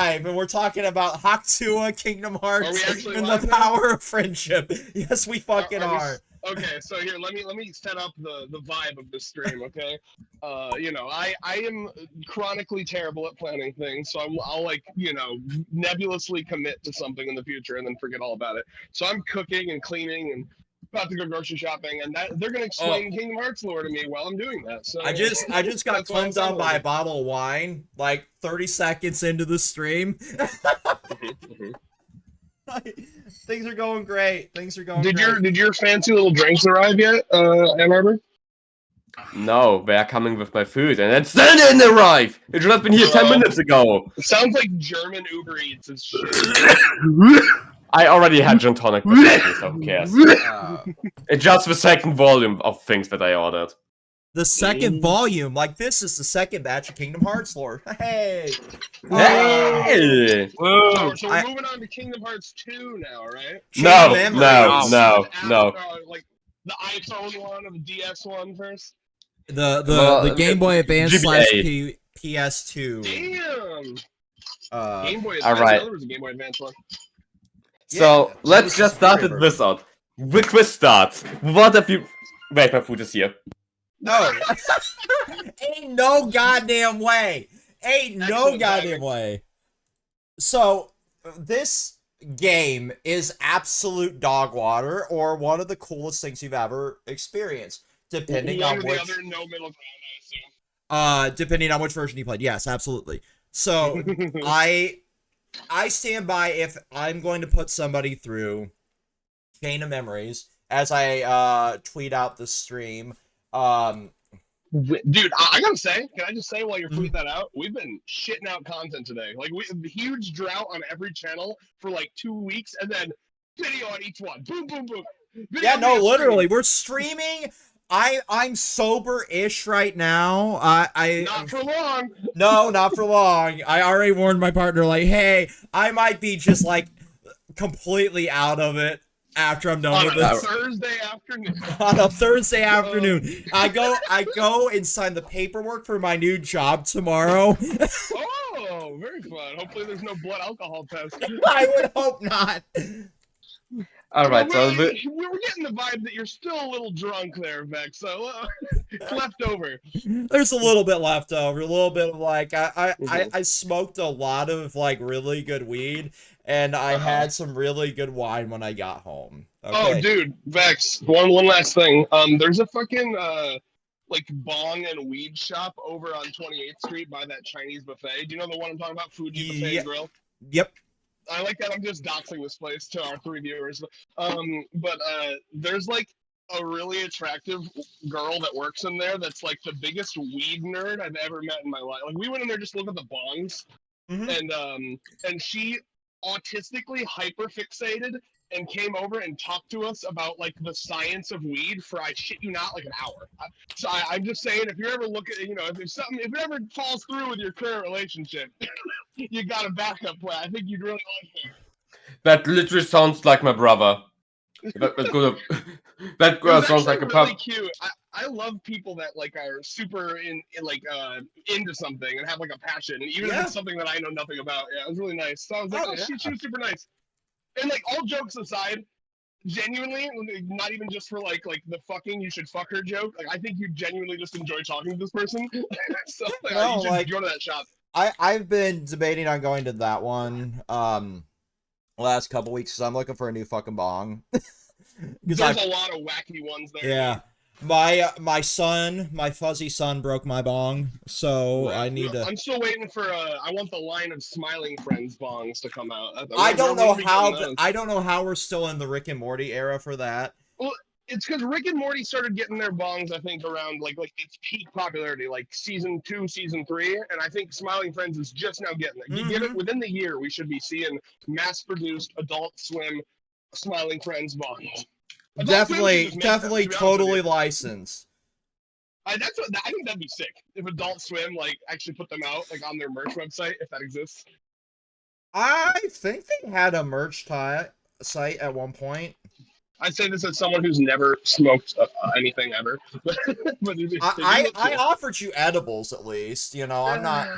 live, and we're talking about Haktua, Kingdom Are we Hearts, actually and live the now? power of friendship. Yes, we fucking Are we are. okay, so here let me set up the vibe of this stream, okay? I am chronically terrible at planning things, so I'll like, nebulously commit to something in the future and then forget all about it. So I'm cooking and cleaning and about to go grocery shopping, and they're gonna Oh, explain Kingdom Hearts lore to me while I'm doing that. So I just got that's why I'm clemmed on by a ready. bottle of wine, like 30 seconds into the stream. Things are going great. Things are going great. Did your fancy little drinks arrive yet, Ann Arbor? No, they're coming with my food, and it still didn't arrive! It should have been here 10 minutes ago! It sounds like German Uber Eats is shit. I already had gin tonic before me, so who cares? It's just the second volume of things that I ordered. The second volume, like this is the second batch of Kingdom Hearts lore. Hey! Hey! So we're moving on to Kingdom Hearts 2 now, right? No, Memories. no. Like the iPhone one or the DS one first? The Game Boy Advance GBA. / PS2. Damn! Game Boy Advance. alright. There was a Game Boy Advance one. So, Yeah, let's just start with this out. The quiz starts. What have you... Wait, my food is here. No. Ain't no goddamn way. Ain't no Excellent goddamn timing. way. So, this game is absolute dog water, or one of the coolest things you've ever experienced. Depending One on or the which... other, no middle ground, I assume. Depending on which version you played. Yes, absolutely. So, I stand by if I'm going to put somebody through Chain of Memories, as I tweet out the stream. Dude, I gotta say, can I just say while you're tweeting that out, we've been shitting out content today. Like, huge drought on every channel for like 2 weeks, and then video on each one. Boom, boom, boom. Video, Yeah, no, video, literally, stream. we're streaming. I'm sober-ish right now. Not for long. No, not for long. I already warned my partner, like, hey, I might be just like completely out of it after I'm done On with a this. Thursday afternoon. On a Thursday afternoon, I go and sign the paperwork for my new job tomorrow. Oh, very fun. Hopefully there's no blood alcohol test. I would hope not. Alright, so... We're getting the vibe that you're still a little drunk there, Vex, so it's left over. There's a little bit left over, a little bit of like I smoked a lot of like really good weed, and I had some really good wine when I got home. Okay. Oh, dude, Vex. One last thing. There's a fucking like bong and weed shop over on 28th Street by that Chinese buffet. Do you know the one I'm talking about? Fuji Buffet and Grill. Yep. I like that. I'm just doxing this place to our 3 viewers. But there's like a really attractive girl that works in there that's like the biggest weed nerd I've ever met in my life. Like, we went in there just to look at the bongs, and she autistically hyperfixated and came over and talked to us about like the science of weed for, I shit you not, like an hour. I'm just saying, if you're ever looking, if it ever falls through with your current relationship, you got a backup plan. I think you'd really like her. That literally sounds like my brother. That girl sounds like a really pup. cute. I love people that like are super into something and have like a passion, and even if it's something that I know nothing about. Yeah, it was really nice. So I was like, she was super nice. And like, all jokes aside, genuinely, not even just for like the fucking you should fuck her joke. Like, I think you genuinely just enjoy talking to this person. So you should go to that shop. I've been debating on going to that one last couple weeks because I'm looking for a new fucking bong. There's a lot of wacky ones there. Yeah. My fuzzy son broke my bong, so I need to. I'm still waiting for I want the line of Smiling Friends bongs to come out. I don't know how we're still in the Rick and Morty era for that. Well, it's because Rick and Morty started getting their bongs, I think, around like its peak popularity, like season 2, season 3, and I think Smiling Friends is just now getting it. You get it within the year, we should be seeing mass-produced Adult Swim Smiling Friends bongs. Definitely totally licensed. I think that'd be sick if Adult Swim like actually put them out like on their merch website, if that exists. I think they had a merch site at one point. I say this as someone who's never smoked anything ever. But I offered you edibles at least. I'm not.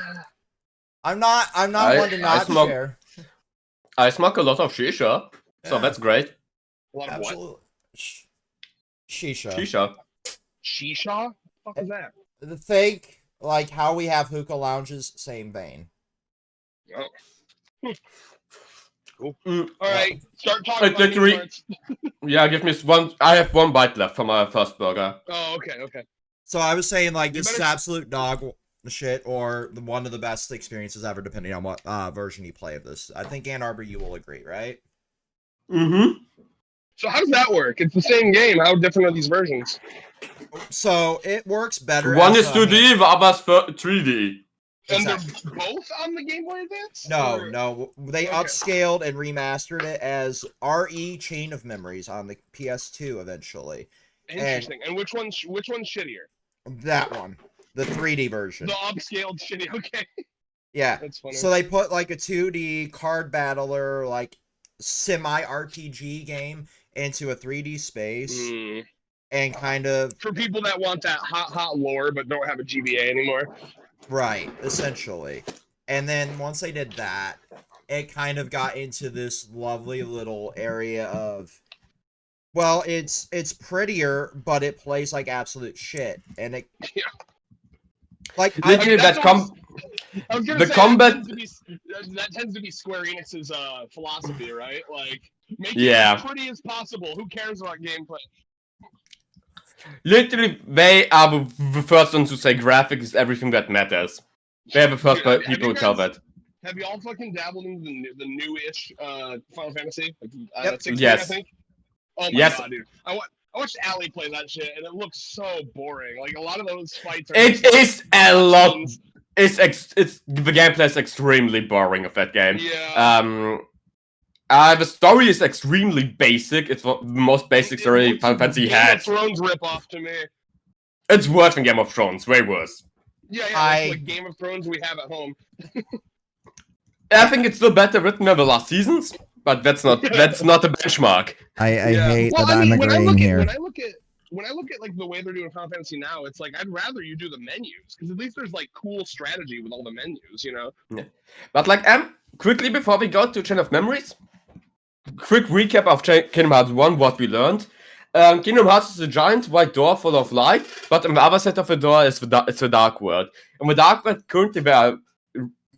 I'm not one to not share. I smoke a lot of shisha, so that's great. A lot of Absolutely. Shisha. Shisha. Shisha? What the fuck is that? The fake, like how we have hookah lounges, same vein. Oh. Cool. Mm. Alright, start talking about literally- meat parts. Yeah, give me one. I have one bite left for my first burger. Oh, okay. So I was saying, like, You this is better- absolute dog shit, or one of the best experiences ever, depending on what version you play of this. I think Ann Arbor, you will agree, right? Mm-hmm. So how does that work? It's the same game. How different are these versions? So it works better. One as is 2D, the other's 3D. And Exactly. they're both on the Game Boy Advance? No, Or- no, they Okay. upscaled and remastered it as RE Chain of Memories on the PS2 eventually. Interesting. And which one's shittier? That one, the 3D version. The upscaled shitty. Okay, Yeah. that's funny. So they put like a 2D card battler, like semi RPG game into a 3D space Mm. and kind of For people that want that hot lore but don't have a GBA anymore. right, essentially. And then once they did that, it kind of got into this lovely little area of, well, it's prettier, but it plays like absolute shit, and it Yeah. like Literally, that's that almost- I was gonna the say, combat- that tends to be Square Enix's philosophy, right? Like, make Yeah. it as pretty as possible. Who cares about gameplay? Literally, they are the first ones to say graphics is everything that matters. They're the first Dude, have people you to tell guys- that. Have you all fucking dabbled into the newish Final Fantasy? Like, Yep. 16, Yes. I think. Oh my Yes. god, dude! I watched Allie play that shit, and it looks so boring. Like a lot of those fights are. It just- is a lot. It's the gameplay is extremely boring of that game. Yeah. The story is extremely basic. It's the most basic It story looks Final Fantasy Game had. of Thrones ripoff to me. It's worse than Game of Thrones, way worse. Yeah, I- it's like Game of Thrones we have at home. I think it's still better written than the last seasons, but that's not the benchmark. I Yeah. hate Well, that I mean, I'm agreeing here. when I look at like the way they're doing Final Fantasy now, it's like I'd rather you do the menus because at least there's like cool strategy with all the menus, you know. But like, quickly before we go to Chain of Memories, quick recap of Kingdom Hearts 1, what we learned. Kingdom Hearts is a giant white door full of light, but on the other side of the door is the Dark World. And the Dark World currently there are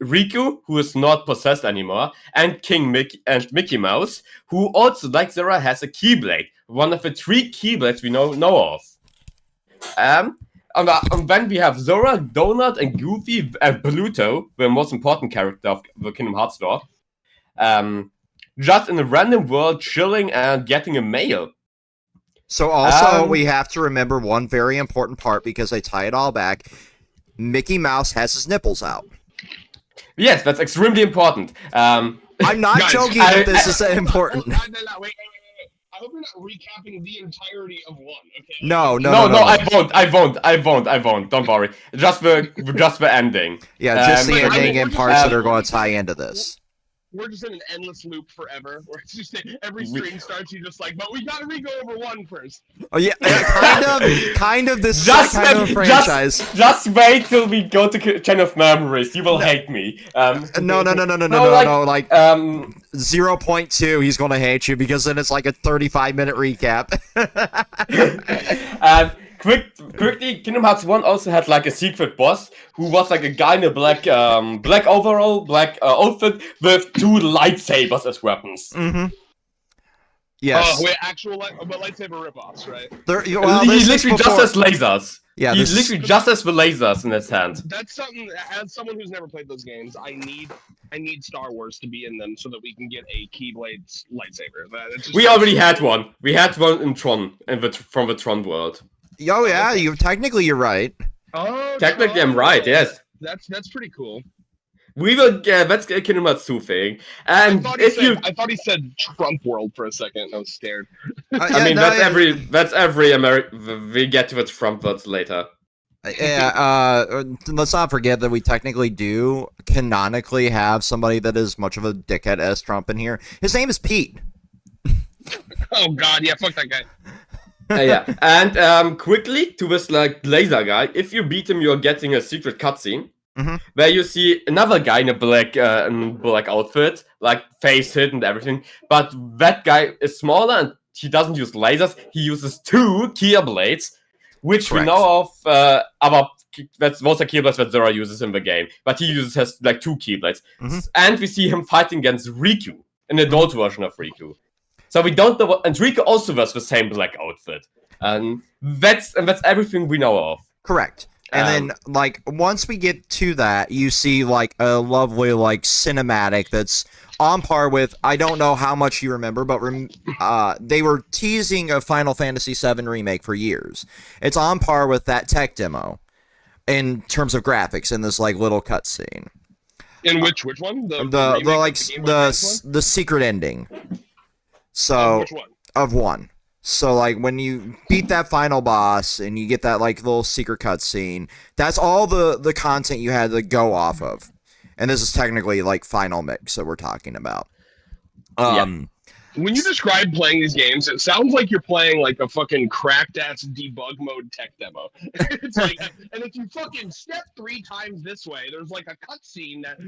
Riku, who is not possessed anymore, and Mickey Mouse, who also, like Zora, has a Keyblade, one of the 3 Keyblades we know of. And then we have Zora, Donut, and Goofy, and Pluto, the most important character of the Kingdom Hearts store, just in a random world, chilling and getting a mail. So also, Um, we have to remember one very important part because they tie it all back. Mickey Mouse has his nipples out. Yes, that's extremely important. I'm not Guys, joking I- that this is important. No, wait. I hope you're not recapping the entirety of one. Okay. No, I won't. Don't worry. Just the ending. Yeah, just the Wait, ending and parts that um, are going to tie into this. We're just in an endless loop forever. Where it's just every stream starts, you just like, but we gotta re-go over one first. Oh yeah, kind of. This is Just like kind of a franchise. Just wait till we go to Chain of Memories. You will hate me. No. Like Um, 0.2, he's gonna hate you because then it's like a 35-minute recap. quickly, Kingdom Hearts 1 also had like a secret boss who was like a guy in a black overall, black outfit with 2 lightsabers as weapons. Mm-hmm. Yes. Oh, wait, actual but lightsaber ripoffs, right? Well, He this is literally just before- has lasers. Yeah, He this is- literally just has the lasers in his hand. That's something. As someone who's never played those games, I need Star Wars to be in them so that we can get a Keyblade lightsaber. It's just- We already had one. We had one in Tron, from the Tron world. Oh yeah, you're right. Oh, Technically, I'm Tron. right. Yes. That's pretty cool. We will get that's a Kingdom Hearts 2 thing. And I thought he said Trump world for a second. I was scared. I mean, that's every American. We get to the Trump words later. Yeah, let's not forget that we technically do canonically have somebody that is much of a dickhead as Trump in here. His name is Pete. Oh God, yeah, fuck that guy. Yeah, and quickly to this like laser guy. If you beat him, you're getting a secret cutscene. where you see another guy in a black outfit, like face hit and everything. But that guy is smaller and he doesn't use lasers. He uses 2 Kia blades, which Correct. we know of that's those are keyblades that Zora uses in the game, but he has like 2 keyblades. And we see him fighting against Riku, an adult version of Riku. So we don't know and Riku also wears the same black outfit. And that's everything we know of. Correct. And then, like, once we get to that, you see, like, a lovely, like, cinematic that's on par with, I don't know how much you remember, but they were teasing a Final Fantasy VII remake for years. It's on par with that tech demo in terms of graphics in this, like, little cutscene. In which one? The secret ending. So, which one? Of 1. So, like, when you beat that final boss and you get that, like, little secret cutscene, that's all the content you had to go off of. And this is technically, like, final mix that we're talking about. When you describe playing these games, it sounds like you're playing, like, a fucking cracked-ass debug mode tech demo. It's like, and if you fucking step 3 times this way, there's, like, a cutscene that...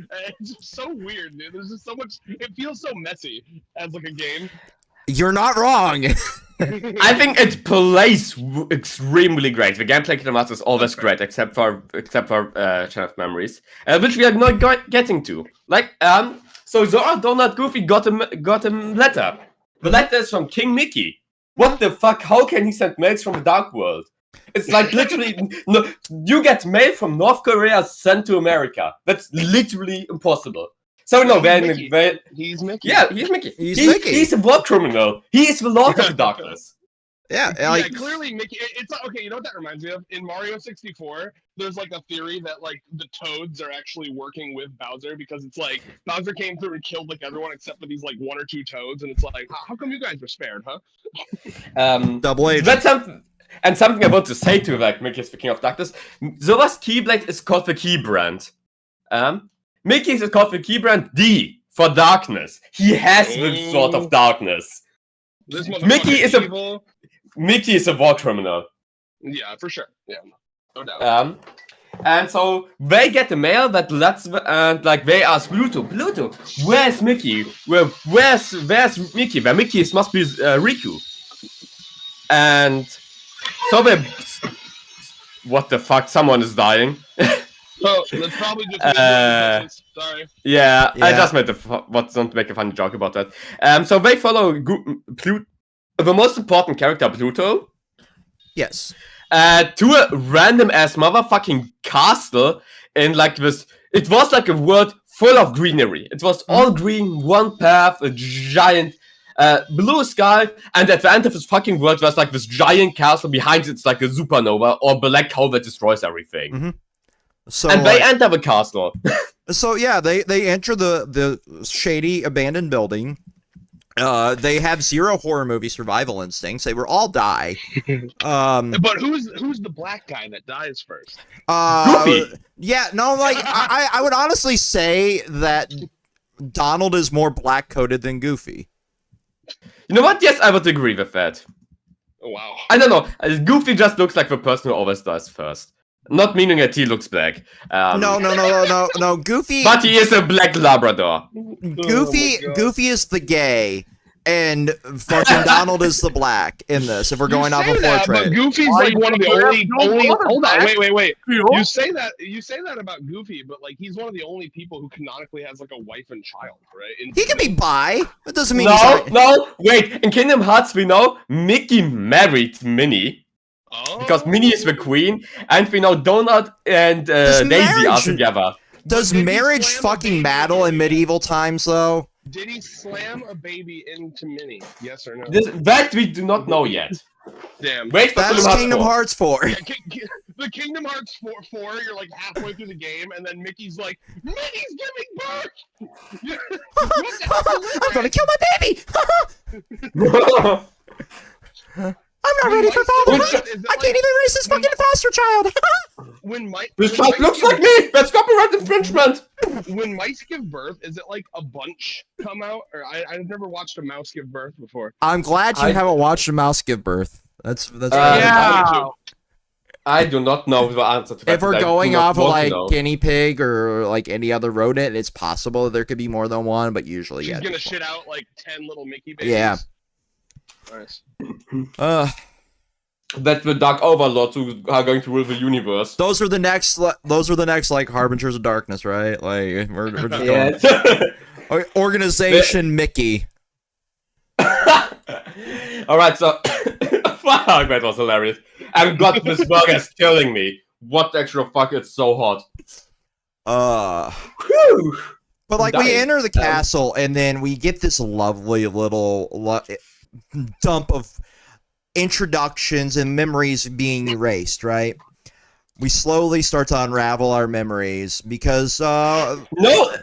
it's just so weird, dude. There's just so much... It feels so messy as, like, a game. You're not wrong! I think it plays extremely great. The gameplay kinematics is always great, except for Chain of Memories, which we are not getting to. Like, so Zora, Donut, Goofy got a letter. The letter is from King Mickey. What the fuck? How can he send mails from the Dark World? It's like literally, no, you get mail from North Korea sent to America. That's literally impossible. So no, he's Mickey. Yeah, he's Mickey. Mickey. He's a war criminal. He is the Lord of the Darkness. Yeah, like, clearly Mickey. It's okay. You know what that reminds me of? In Mario 64, there's like a theory that like the Toads are actually working with Bowser because it's like Bowser came through and killed like everyone except for these like 1 or 2 Toads, and it's like, how come you guys were spared, huh? Double agent. That's something. And something I want to say to like Mickey is the King of Darkness. Zora's Keyblade is called the Key Brand. Mickey's is called the key brand D for darkness. He has the sort of darkness. Mickey is a war criminal. Yeah, for sure. Yeah, no doubt. And so they get the mail that lets like they ask Pluto, where's Mickey? Where's Mickey? Where Mickey is must be Riku. And so they. What the fuck? Someone is dying. Oh, that's probably just sorry. Yeah, I just made don't make a funny joke about that. So they follow the most important character, Pluto. Yes. To a random ass motherfucking castle in like this. It was like a world full of greenery. It was all green, one path, a giant blue sky, and at the end of this fucking world was like this giant castle. Behind it's like a supernova or black hole that destroys everything. So, and they enter the castle. So yeah, they enter the shady abandoned building. They have 0 horror movie survival instincts. They will all die. But who's the black guy that dies first? Goofy. Yeah, no, like I would honestly say that Donald is more black coated than Goofy. You know what? Yes, I would agree with that. Oh, wow. I don't know. Goofy just looks like the person who always dies first. Not meaning that he looks black. No. Goofy. But he is a black Labrador. Goofy is the gay, and fucking Donald is the black in this. If we're going off of portrait, but Goofy's like one of the only. Hold on, wait. You say that about Goofy, but like he's one of the only people who canonically has like a wife and child, right? He can be bi. That doesn't mean wait. In Kingdom Hearts, we know Mickey married Minnie. Because Minnie is the queen, and we know Donut and Daisy are together. Does marriage fucking matter in medieval times, though? Did he slam a baby into Minnie? Yes or no? That we do not know yet. Damn. Wait for That's Kingdom Hearts 4. Yeah, the Kingdom Hearts 4, you're like halfway through the game, and then Mickey's like, Minnie's giving birth! I'm gonna kill my baby! I'm not ready for fatherhood! I can't even raise this fucking foster child! This child looks like me! That's copyright infringement! When mice give birth, is it like a bunch come out? Or I've never watched a mouse give birth before. I'm glad you haven't watched a mouse give birth. That's yeah. I do not know the answer to that. If we're I do going not off of want to like know. guinea pig or like any other rodent, it's possible that there could be more than one, but usually, She's yeah. gonna just one. shit out like 10 little Mickey babies. Yeah. Nice. That's the Dark Overlords who are going to rule the universe. Those are the next like harbingers of darkness, right? Like we're just going. Yes. Okay, Organization Mickey. Alright, so fuck, that was hilarious. And God, this burger is killing me. What the actual fuck? It's so hot. Whew. But like I'm we dying. enter the castle and then we get this lovely little dump of introductions and memories being erased, right? We slowly start to unravel our memories because No,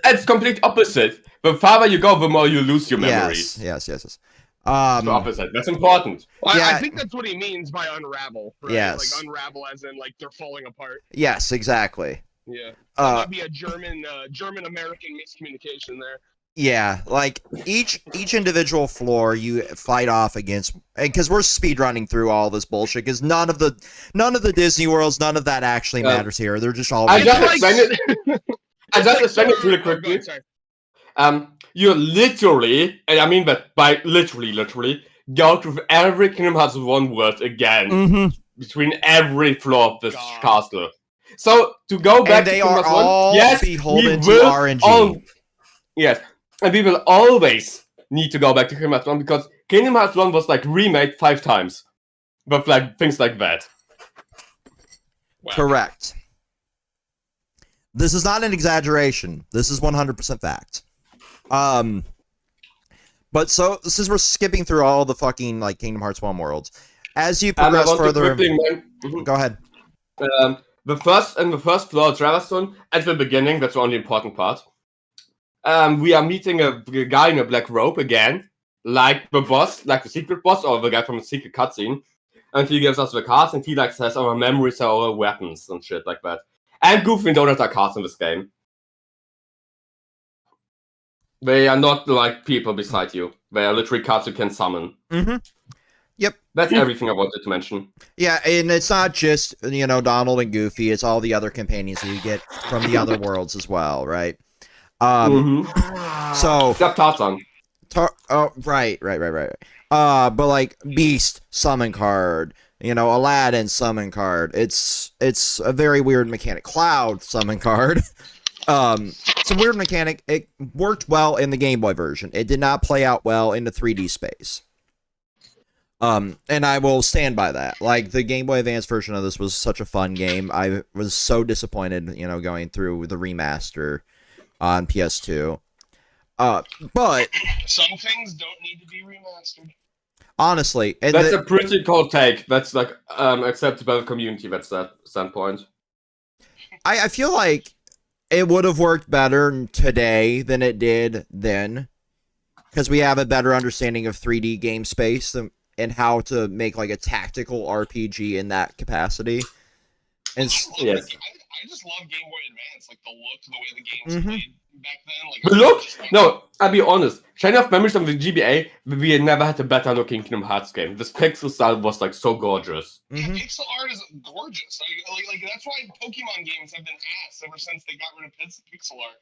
it's complete opposite. The farther you go, the more you lose your memories. Yes. The opposite. That's important. Well, Yeah. I think that's what he means by unravel. Right? Yes. Like unravel as in like they're falling apart. Yes, exactly. Yeah. That might be a German American miscommunication there. Yeah, like each individual floor you fight off against, because we're speed running through all this bullshit. Because none of the Disney worlds, none of that actually matters here. They're just all. I just like- explained it. I just explained it really Go ahead, quickly. sorry. You literally, and I mean that by literally, go through every Kingdom Hearts 1 world again Mhm. between every floor of this God. castle. So to go back And they to Kingdom are Hearts 1, all yes, beholden we to will RNG. Yes, and we will always need to go back to Kingdom Hearts 1 because Kingdom Hearts 1 was like remade 5 times. With like things like that. Wow. Correct. This is not an exaggeration. This is 100% fact. But so since we're skipping through all the fucking like Kingdom Hearts 1 worlds, as you And I progress want to further, quickly go ahead. the first floor, Traverstone, at the beginning, that's the only important part. We are meeting a guy in a black robe again, like the boss, like the secret boss, or the guy from the secret cutscene. And he gives us the cards, and he like says our memories are our weapons and shit like that. And Goofy and Donut are cards in this game. They are not like people beside you. They are literally cards you can summon. Mm-hmm. Yep. That's everything I wanted to mention. Yeah, and it's not just, Donald and Goofy, it's all the other companions that you get from the other worlds as well, right? So Except Tarzan. right. But like Beast summon card, Aladdin summon card. It's a very weird mechanic. Cloud summon card. It's a weird mechanic. It worked well in the Game Boy version. It did not play out well in the 3D space. And I will stand by that. Like, the Game Boy Advance version of this was such a fun game. I was so disappointed, going through the remaster on PS2. But some things don't need to be remastered. Honestly, and that's a pretty cold take. That's like accepted by the community. That's that standpoint. I feel like it would have worked better today than it did then, because we have a better understanding of 3D game space and how to make like a tactical RPG in that capacity. And yes. I just love Game Boy Advance, like the look, the way the games played back then. Like, the look? No, I'll be honest. Chain of Memories of the GBA, we never had a better looking Kingdom Hearts game. This pixel style was like so gorgeous. Yeah, pixel art is gorgeous. Like that's why Pokemon games have been ass ever since they got rid of pixel art.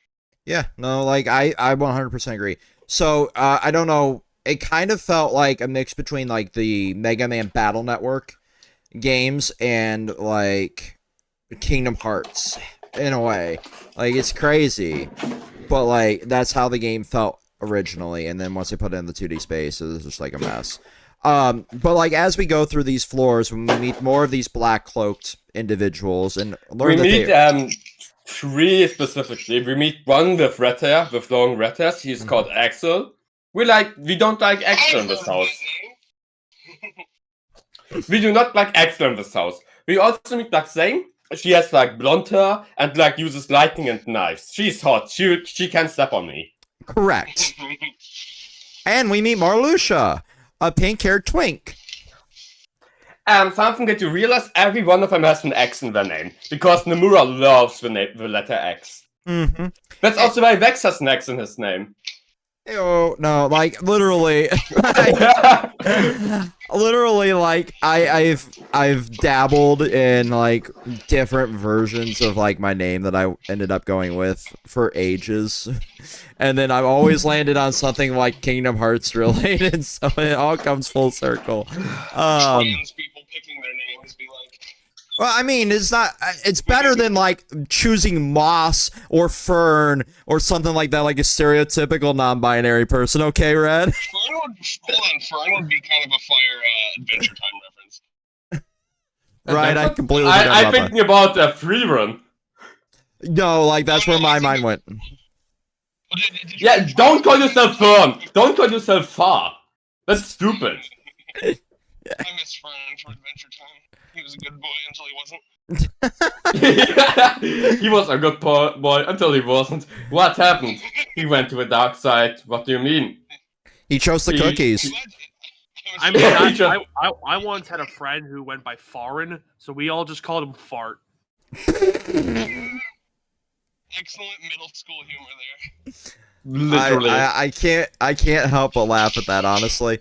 Yeah, no, like I 100% agree. So I don't know. It kind of felt like a mix between like the Mega Man Battle Network games and like Kingdom Hearts in a way. Like, it's crazy, but like that's how the game felt originally, and then once they put it in the 2D space, it was just like a mess. But like as we go through these floors, when we meet more of these black cloaked individuals and learn that we meet 3 specifically. We meet one with red hair, with long red hair. He's called Axel. We don't like Axel in this house. We do not like Axel in this house. We also meet like Zane. She has like blonde hair and like uses lightning and knives. She's hot. She can step on me. Correct. And we meet Marluxia, a pink-haired twink. Something that you realize, every one of them has an X in their name. Because Nomura loves the letter X. Mm-hmm. That's also why Vex has an X in his name. Oh no, like literally, literally, like I've dabbled in like different versions of like my name that I ended up going with for ages, and then I've always landed on something like Kingdom Hearts related, so it all comes full circle. Trans people picking their names be like. Well, I mean, it's not. It's better than like choosing Moss or Fern or something like that, like a stereotypical non-binary person. Okay, Red. Fern would be kind of a fire Adventure Time reference. Right, I completely forgot I'm about that. thinking about a free run. No, like that's where my mind went. Yeah, don't call yourself Fern. Don't call yourself Far. That's stupid. I miss Fern for Adventure Time. He was a good boy until he wasn't. He was a good boy until he wasn't. What happened? He went to the dark side. What do you mean? He chose the cookies. I mean, I once had a friend who went by Farin, so we all just called him Fart. Excellent middle school humor there. Literally. I can't help but laugh at that, honestly.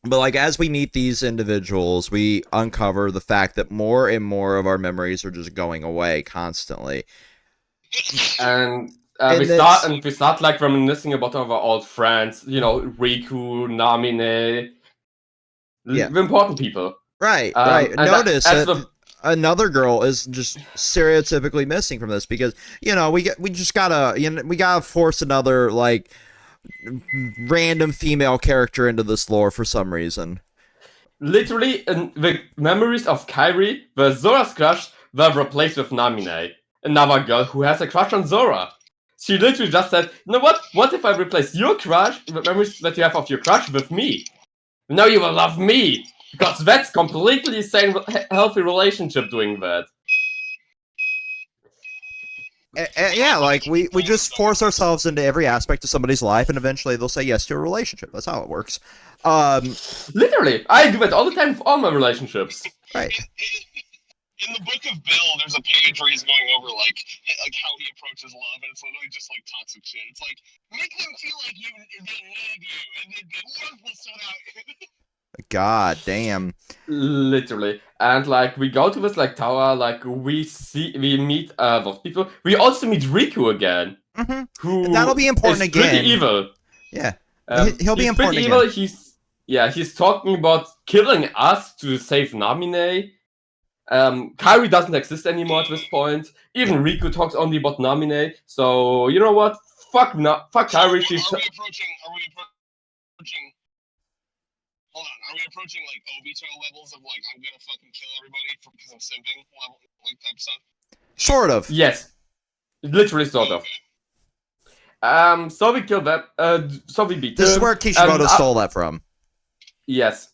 But like as we meet these individuals, we uncover the fact that more and more of our memories are just going away constantly. And And we start like reminiscing about our old friends, you know, Riku, Namine, Yeah. the important people. Right. And Notice as that another girl is just stereotypically missing from this because we gotta force another like random female character into this lore for some reason. Literally, the memories of Kairi, where Zora's crush, were replaced with Namine, another girl who has a crush on Zora. She literally just said, you know what? What if I replace your crush, the memories that you have of your crush, with me? Now you will love me! Because that's completely sane, healthy relationship doing that. Yeah, like we just force ourselves into every aspect of somebody's life, and eventually they'll say yes to a relationship. That's how it works. Literally, I do that all the time with all my relationships. Right. In the book of Bill, there's a page where he's going over like how he approaches love, and it's literally just like toxic shit. It's like make them feel like they need you, and then love will sort out. God damn. Literally, and like we go to this like tower, like we meet those people. We also meet Riku again, who And that'll be important is again. Pretty evil. Yeah, He's he'll be important pretty again. Evil. He's talking about killing us to save Namine. Kairi doesn't exist anymore at this point. Even Riku talks only about Namine. So you know what? Fuck Kairi. Are we approaching? Hold on. Are we approaching like Obito levels of like I'm gonna fucking kill everybody because I'm simping level like type stuff? Sort of. Yes, literally sort of. So we killed that. So we beat. This is where Kishimoto stole that from. Yes.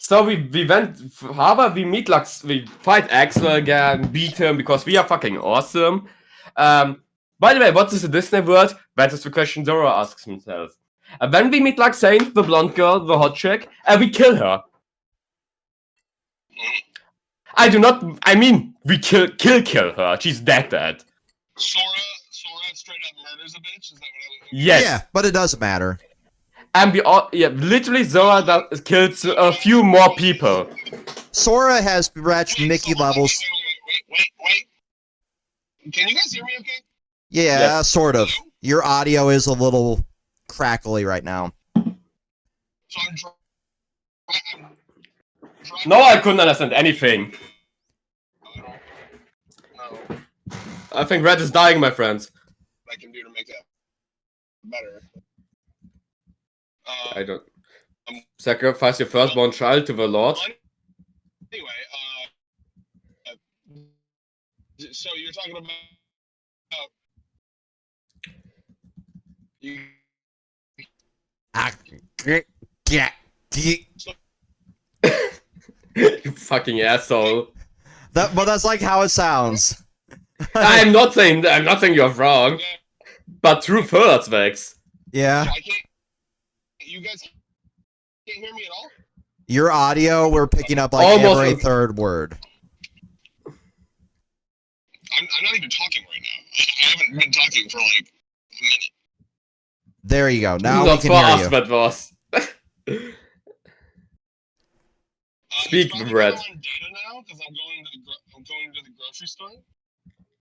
So we went Harbor, we meet Lux, we fight Axel again, beat him because we are fucking awesome. By the way, what is a Disney word? That is the question Zora asks himself. And then we meet Luxane, the blonde girl, the hot chick, and we kill her. I mean, we kill her. She's dead. Sora straight up murders a bitch? Is that what I was Yes. Yeah, but it doesn't matter. And we all, literally Zora kills a few more people. Sora has reached Mickey levels. Wait. Can you guys hear me okay? Yeah, Yes. sort of. Your audio is a little crackly right now. So I'm No, I couldn't understand anything. No. I think Red is dying, my friends. What I can do to make that better. I don't. Sacrifice your firstborn child to the Lord. Anyway, so you're talking about you. You fucking asshole. But that's like how it sounds. I'm not saying you're wrong, but truth hurts, Vex. Yeah. I can't. You guys can't hear me at all. Your audio, we're picking up like Almost every third word. I'm not even talking right now. I haven't been talking for like a minute. There you go. Now Not we for can hear us, you. but was. Speak, it's probably Brett. I'm on data now because I'm going to the grocery store.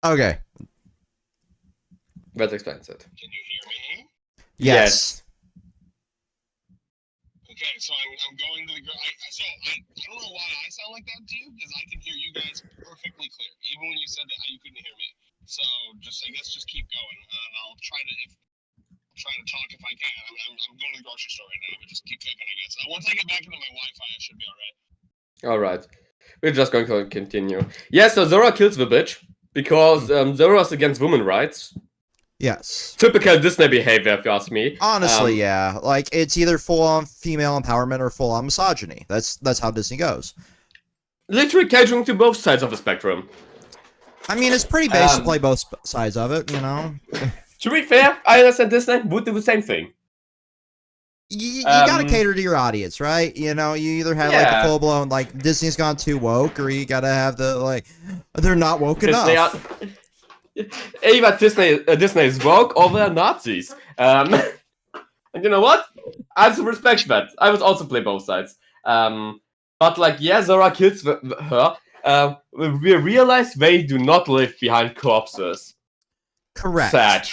Okay. Brett explains it. Can you hear me? Yes. Okay, so I'm going to the I don't know why I sound like that to you because I can hear you guys perfectly clear, even when you said that you couldn't hear me. So I guess just keep going, and I'll try to talk if I can. I'm going to the grocery store right now, but just keep cooking, I guess. Once I get back into my Wi-Fi, I should be alright. Alright. We're just going to continue. Yeah, so Zora kills the bitch because Zora's against women rights. Yes. Typical Disney behavior, if you ask me. Honestly, yeah. Like, it's either full-on female empowerment or full-on misogyny. That's how Disney goes. Literally catering to both sides of the spectrum. I mean, it's pretty base to play both sides of it, you know? To be fair, I understand Disney would do the same thing. You gotta cater to your audience, right? You know, you either have like a Yeah. full-blown, like, Disney's gone too woke, or you gotta have the, like, they're not woke enough. Either Disney is woke or they're Nazis. And you know what? I have to respect that. I would also play both sides. But like, yeah, Zora kills her. We realize they do not live behind corpses. Correct. Sad.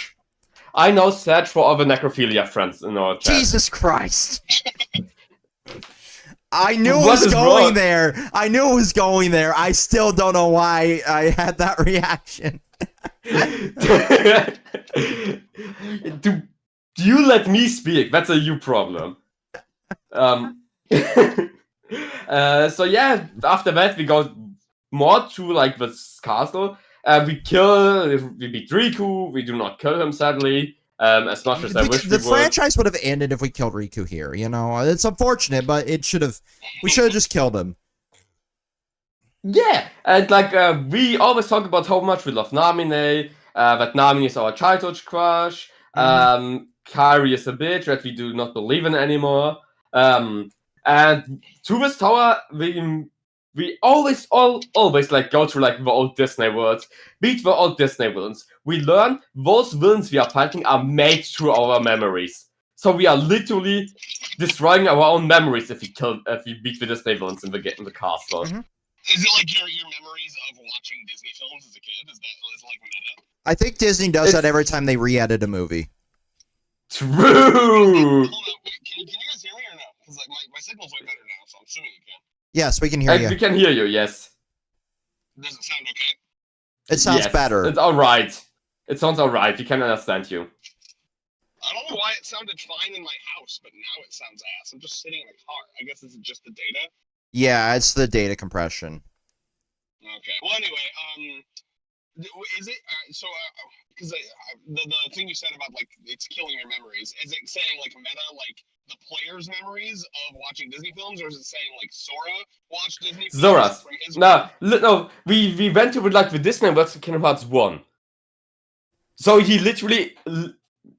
I know Sad for all the necrophilia friends in our chat. Jesus Christ. I knew it What was is going wrong? there. I knew it was going there. I still don't know why I had that reaction. do you let me speak? That's a you problem. So yeah, after that we go more to like this castle. We beat Riku. We do not kill him, sadly. As much as I wish we The would. franchise would have ended if we killed Riku here. You know, it's unfortunate, but we should have just killed him. Yeah, and like we always talk about how much we love Namine. That Namine is our childhood crush. Kairi is a bitch that we do not believe in anymore. And to this tower, we always like go through like the old Disney worlds, beat the old Disney villains. We learn those villains we are fighting are made through our memories. So we are literally destroying our own memories if we beat the Disney villains in the castle. Is it like your memories of watching Disney films as a kid? Is like meta? I think Disney does that every time they re-edit a movie. True. Hold on, wait, can you guys hear me or no? Because like my signal's way better now, so I'm assuming you can. Yes, we can hear you. We can hear you. Yes. Does it sound okay? It sounds better. It's all right. It sounds all right. We can understand you. I don't know why it sounded fine in my house, but now it sounds ass. I'm just sitting in a car. I guess it's just the data. Yeah, it's the data compression. Okay. Well, anyway, is it so? Because the thing you said about like it's killing your memories, is it saying like meta, like the player's memories of watching Disney films, or is it saying like Sora watched Disney films? Zora's. From his No. We went to like the Disney World Kingdom Hearts 1. So he literally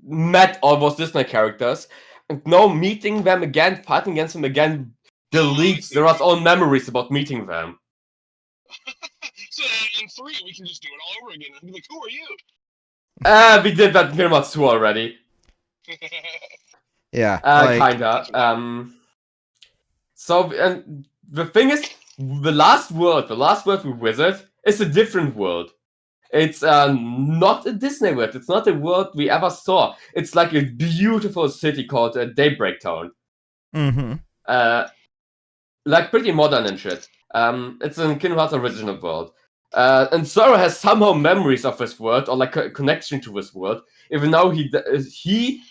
met all those Disney characters, and now meeting them again, fighting against them again, deletes Zora's own memories about meeting them. So in 3, we can just do it all over again and be like, "Who are you?" We did that in Kingdom Hearts 2 already. Yeah. Kinda. So, and the thing is, the last world we visit is a different world. It's not a Disney world. It's not a world we ever saw. It's like a beautiful city called Daybreak Town. Like pretty modern and shit. It's in Kingdom Hearts original world. And Zora has somehow memories of this world, or like a connection to this world, even though he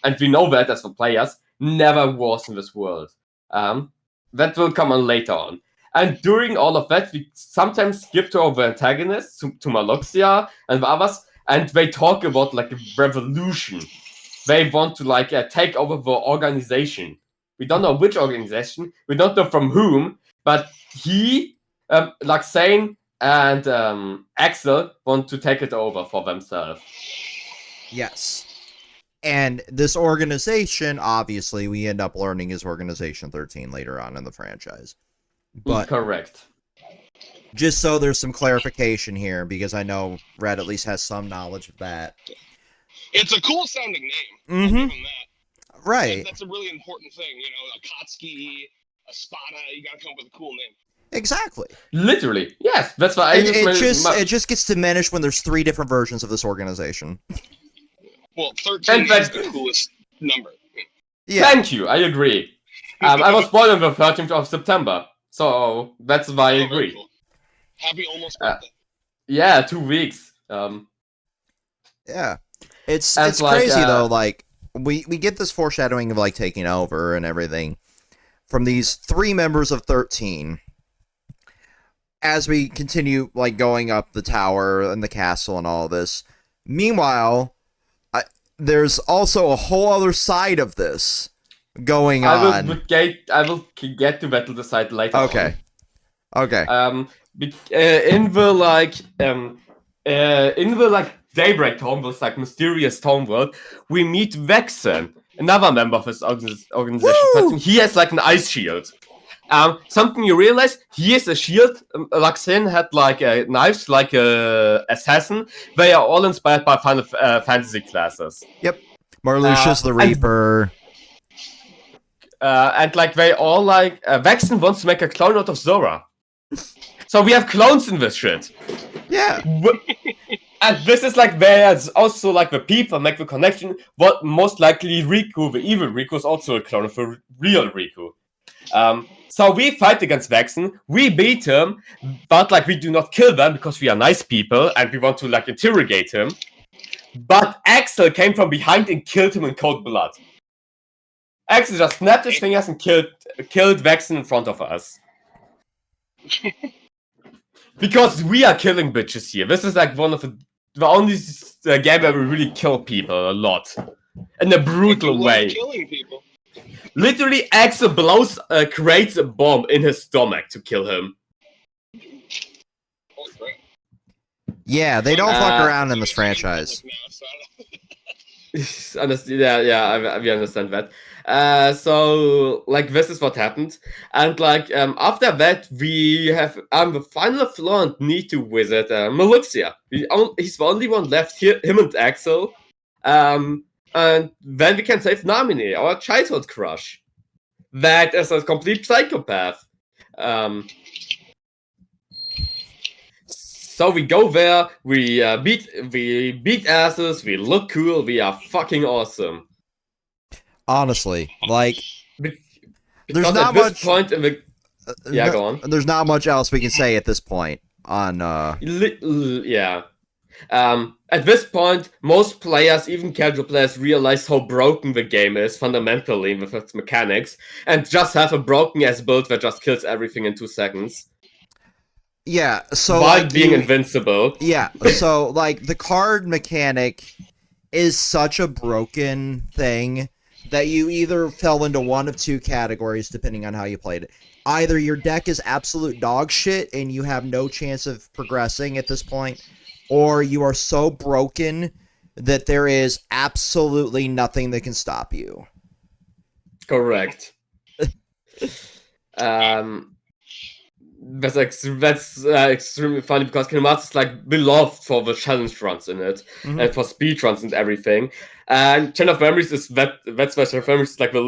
and we know that as the players, never was in this world. That will come on later on. And during all of that, we sometimes skip to our antagonists, to Maloxia and the others, and they talk about like a revolution. They want to like take over the organization. We don't know which organization, we don't know from whom, but he, like Zane and Axel, want to take it over for themselves. Yes. And this organization, obviously, we end up learning is Organization 13 later on in the franchise. But correct. Just so there's some clarification here, because I know Red at least has some knowledge of that. It's a cool sounding name. I'll Mm-hmm. give him that. Right. That's a really important thing. You know, a Kotsky, a Spada. You gotta come up with a cool name. Exactly. Literally, yes. That's why It just gets diminished when there's 3 different versions of this organization. Well, 13 is the coolest number. Yeah. Thank you. I agree. I was born on the 13th of September, so that's why I agree. Cool. Happy almost birthday. Yeah, 2 weeks. Yeah. It's like, crazy though, like we get this foreshadowing of like taking over and everything from these 3 members of 13 as we continue like going up the tower and the castle and all this. Meanwhile, there's also a whole other side of this going on. I will get to that other side later. Okay. On. Okay. In the Daybreak homeworld, like mysterious homeworld, we meet Vexen, another member of his organization. But he has like an ice shield. Something you realize, he has a shield. Laxin had like knives, like a assassin. They are all inspired by Final Fantasy classes. Yep. Marluxia's the Reaper. And like they all like Vexen wants to make a clone out of Zora. So we have clones in this shit. Yeah. And this is like there's also like the people make the connection. What most likely Riku, the evil Riku, is also a clone of the real Riku. So we fight against Vexen, we beat him, but like we do not kill them because we are nice people and we want to like interrogate him. But Axel came from behind and killed him in cold blood. Axel just snapped his fingers and killed Vexen in front of us. Because we are killing bitches here. This is like one of the only game where we really kill people a lot. In a brutal way. Killing people. Literally, Axel creates a bomb in his stomach to kill him. Yeah, they don't fuck around in this franchise. Yeah, we understand that. So, like, this is what happened. And, like, after that, we have the final floor and need to visit Meluxia. He's the only one left here, him and Axel. And then we can save Namine, our childhood crush. That is a complete psychopath. So we go there, we beat asses, we look cool, we are fucking awesome. Honestly, like, there's Because not at this much. point in the go on. There's not much else we can say at this point on. Yeah. At this point, most players, even casual players, realize how broken the game is fundamentally with its mechanics, and just have a broken-ass build that just kills everything in 2 seconds. Yeah, so while like being invincible. Yeah, so like the card mechanic is such a broken thing that you either fell into one of 2 categories depending on how you played it. Either your deck is absolute dog shit and you have no chance of progressing at this point, or you are so broken that there is absolutely nothing that can stop you. Correct. That's extremely funny because Kingdom Hearts is like beloved for the challenge runs in it and for speed runs and everything. And Chain of Memories is that's why Chain of Memories is like the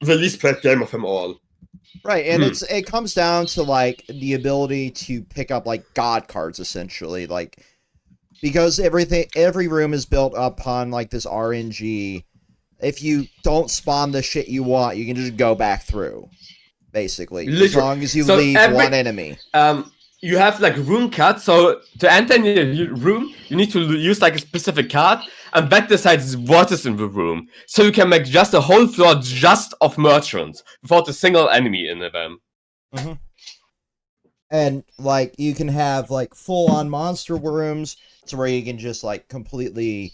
least played game of them all. Right, and it comes down to like the ability to pick up like god cards essentially, like because every room is built upon like this RNG. If you don't spawn the shit you want, you can just go back through. Basically, as long as you leave one enemy. You have like room cards, so to enter in your room, you need to use like a specific card, and that decides what is in the room. So you can make just a whole floor just of merchants without a single enemy in them. And like you can have like full-on monster rooms, to where you can just like completely,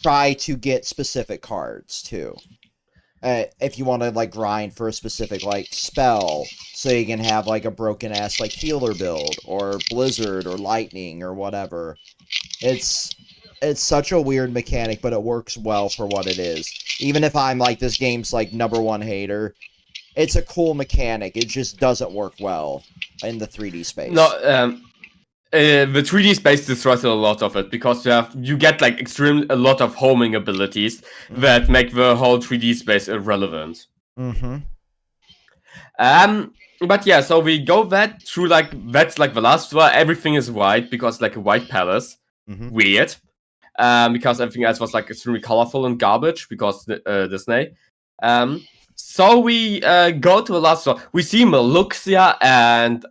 try to get specific cards too. If you want to like grind for a specific like spell, so you can have like a broken ass like healer build or blizzard or lightning or whatever. It's such a weird mechanic, but it works well for what it is. Even if I'm like this game's like #1 hater, it's a cool mechanic. It just doesn't work well in the 3D space. No, the 3D space destroys a lot of it because you get like a lot of homing abilities that make the whole 3D space irrelevant. Mm-hmm. But yeah, so we go through that's like the last floor. Everything is white because like a white palace. Mm-hmm. Weird. Because everything else was like extremely colorful and garbage because Disney. So we go to the last floor. We see Meluxia and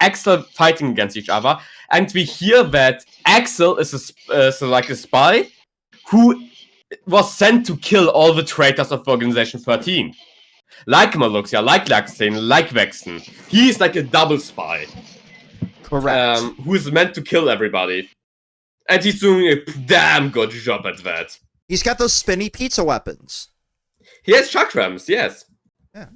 Axel fighting against each other, and we hear that Axel is a spy who was sent to kill all the traitors of Organization 13. Like Meluxia, like Laxane, like Vexen. He is like a double spy. Correct. Who is meant to kill everybody. And he's doing a damn good job at that. He's got those spinny pizza weapons. He has chakrams, yes. Yeah.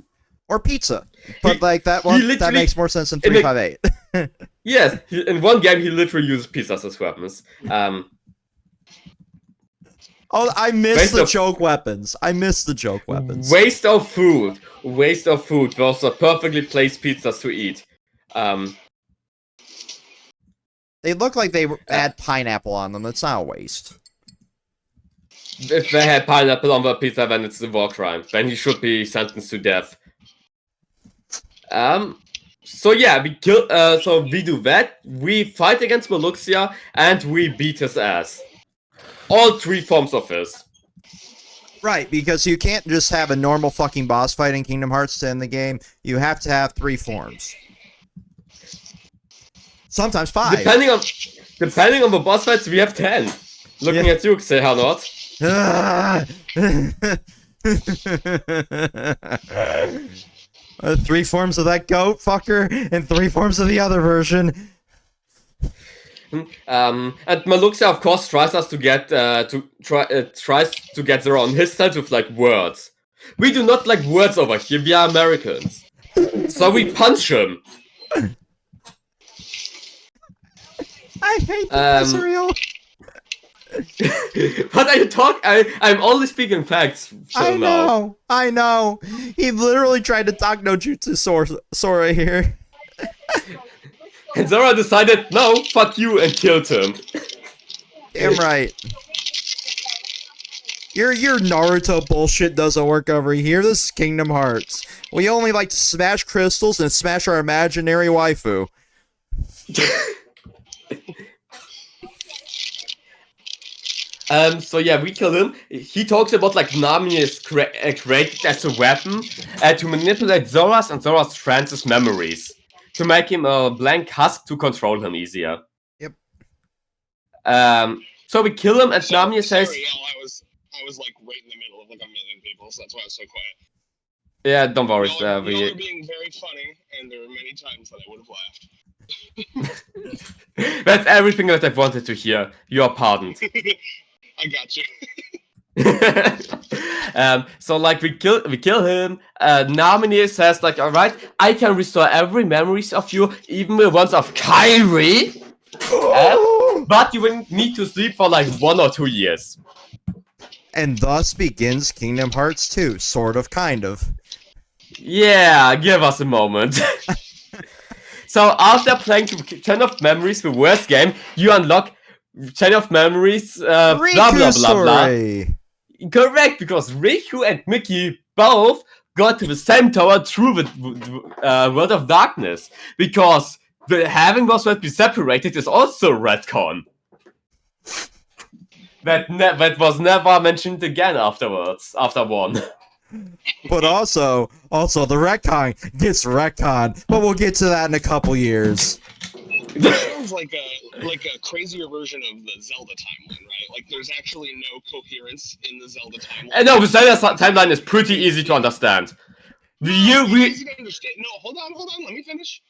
Or pizza. But like that one, that makes more sense than 358. Yes, in one game he literally uses pizzas as weapons. Oh, I miss the joke weapons. I miss the joke weapons. Waste of food. Waste of food. Those are perfectly placed pizzas to eat. They look like they add pineapple on them. It's not a waste. If they had pineapple on the pizza, then it's a war crime. Then he should be sentenced to death. So yeah, we kill. So we do that. We fight against Meluxia and we beat his ass. All 3 forms of his. Right, because you can't just have a normal fucking boss fight in Kingdom Hearts to end the game. You have to have 3 forms. Sometimes 5. Depending on the boss fights, we have 10. Looking at you, say how not. 3 forms of that goat fucker and 3 forms of the other version. And Meluxia, of course, tries to get there on his side with like words. We do not like words over here. We are Americans, so we punch him. I hate this real. But I'm only speaking facts. I know. He literally tried to talk no jutsu Sora here. And Zora decided, no, fuck you, and killed him. Damn right. Your Naruto bullshit doesn't work over here. This is Kingdom Hearts. We only like to smash crystals and smash our imaginary waifu. So yeah, we kill him. He talks about like Nami is created as a weapon to manipulate Zora's and Zora's France's memories. To make him a blank husk to control him easier. Yep. So we kill him and Nami says... Sorry, I was like right in the middle of like a million people, so that's why I was so quiet. Yeah, don't worry. Y'all are being very funny, and there were many times that I would have laughed. That's everything that I've wanted to hear. You are pardoned. I got you. So like we kill him. Nami says like, all right, I can restore every memories of you, even the ones of Kairi. But you will need to sleep for like 1 or 2 years. And thus begins Kingdom Hearts 2, sort of, kind of. Yeah, give us a moment. So after playing Chain of Memories, the worst game, you unlock Chain of Memories, blah blah blah blah. Correct, because Riku and Mickey both got to the same tower through the World of Darkness. Because having those worlds be separated is also retcon. That was never mentioned again afterwards, after 1. But also the retcon gets retcon, but we'll get to that in a couple years. This sounds like a crazier version of the Zelda timeline, right? Like there's actually no coherence in the Zelda timeline. No, the Zelda timeline is pretty easy to understand. Easy to understand. No, hold on, let me finish.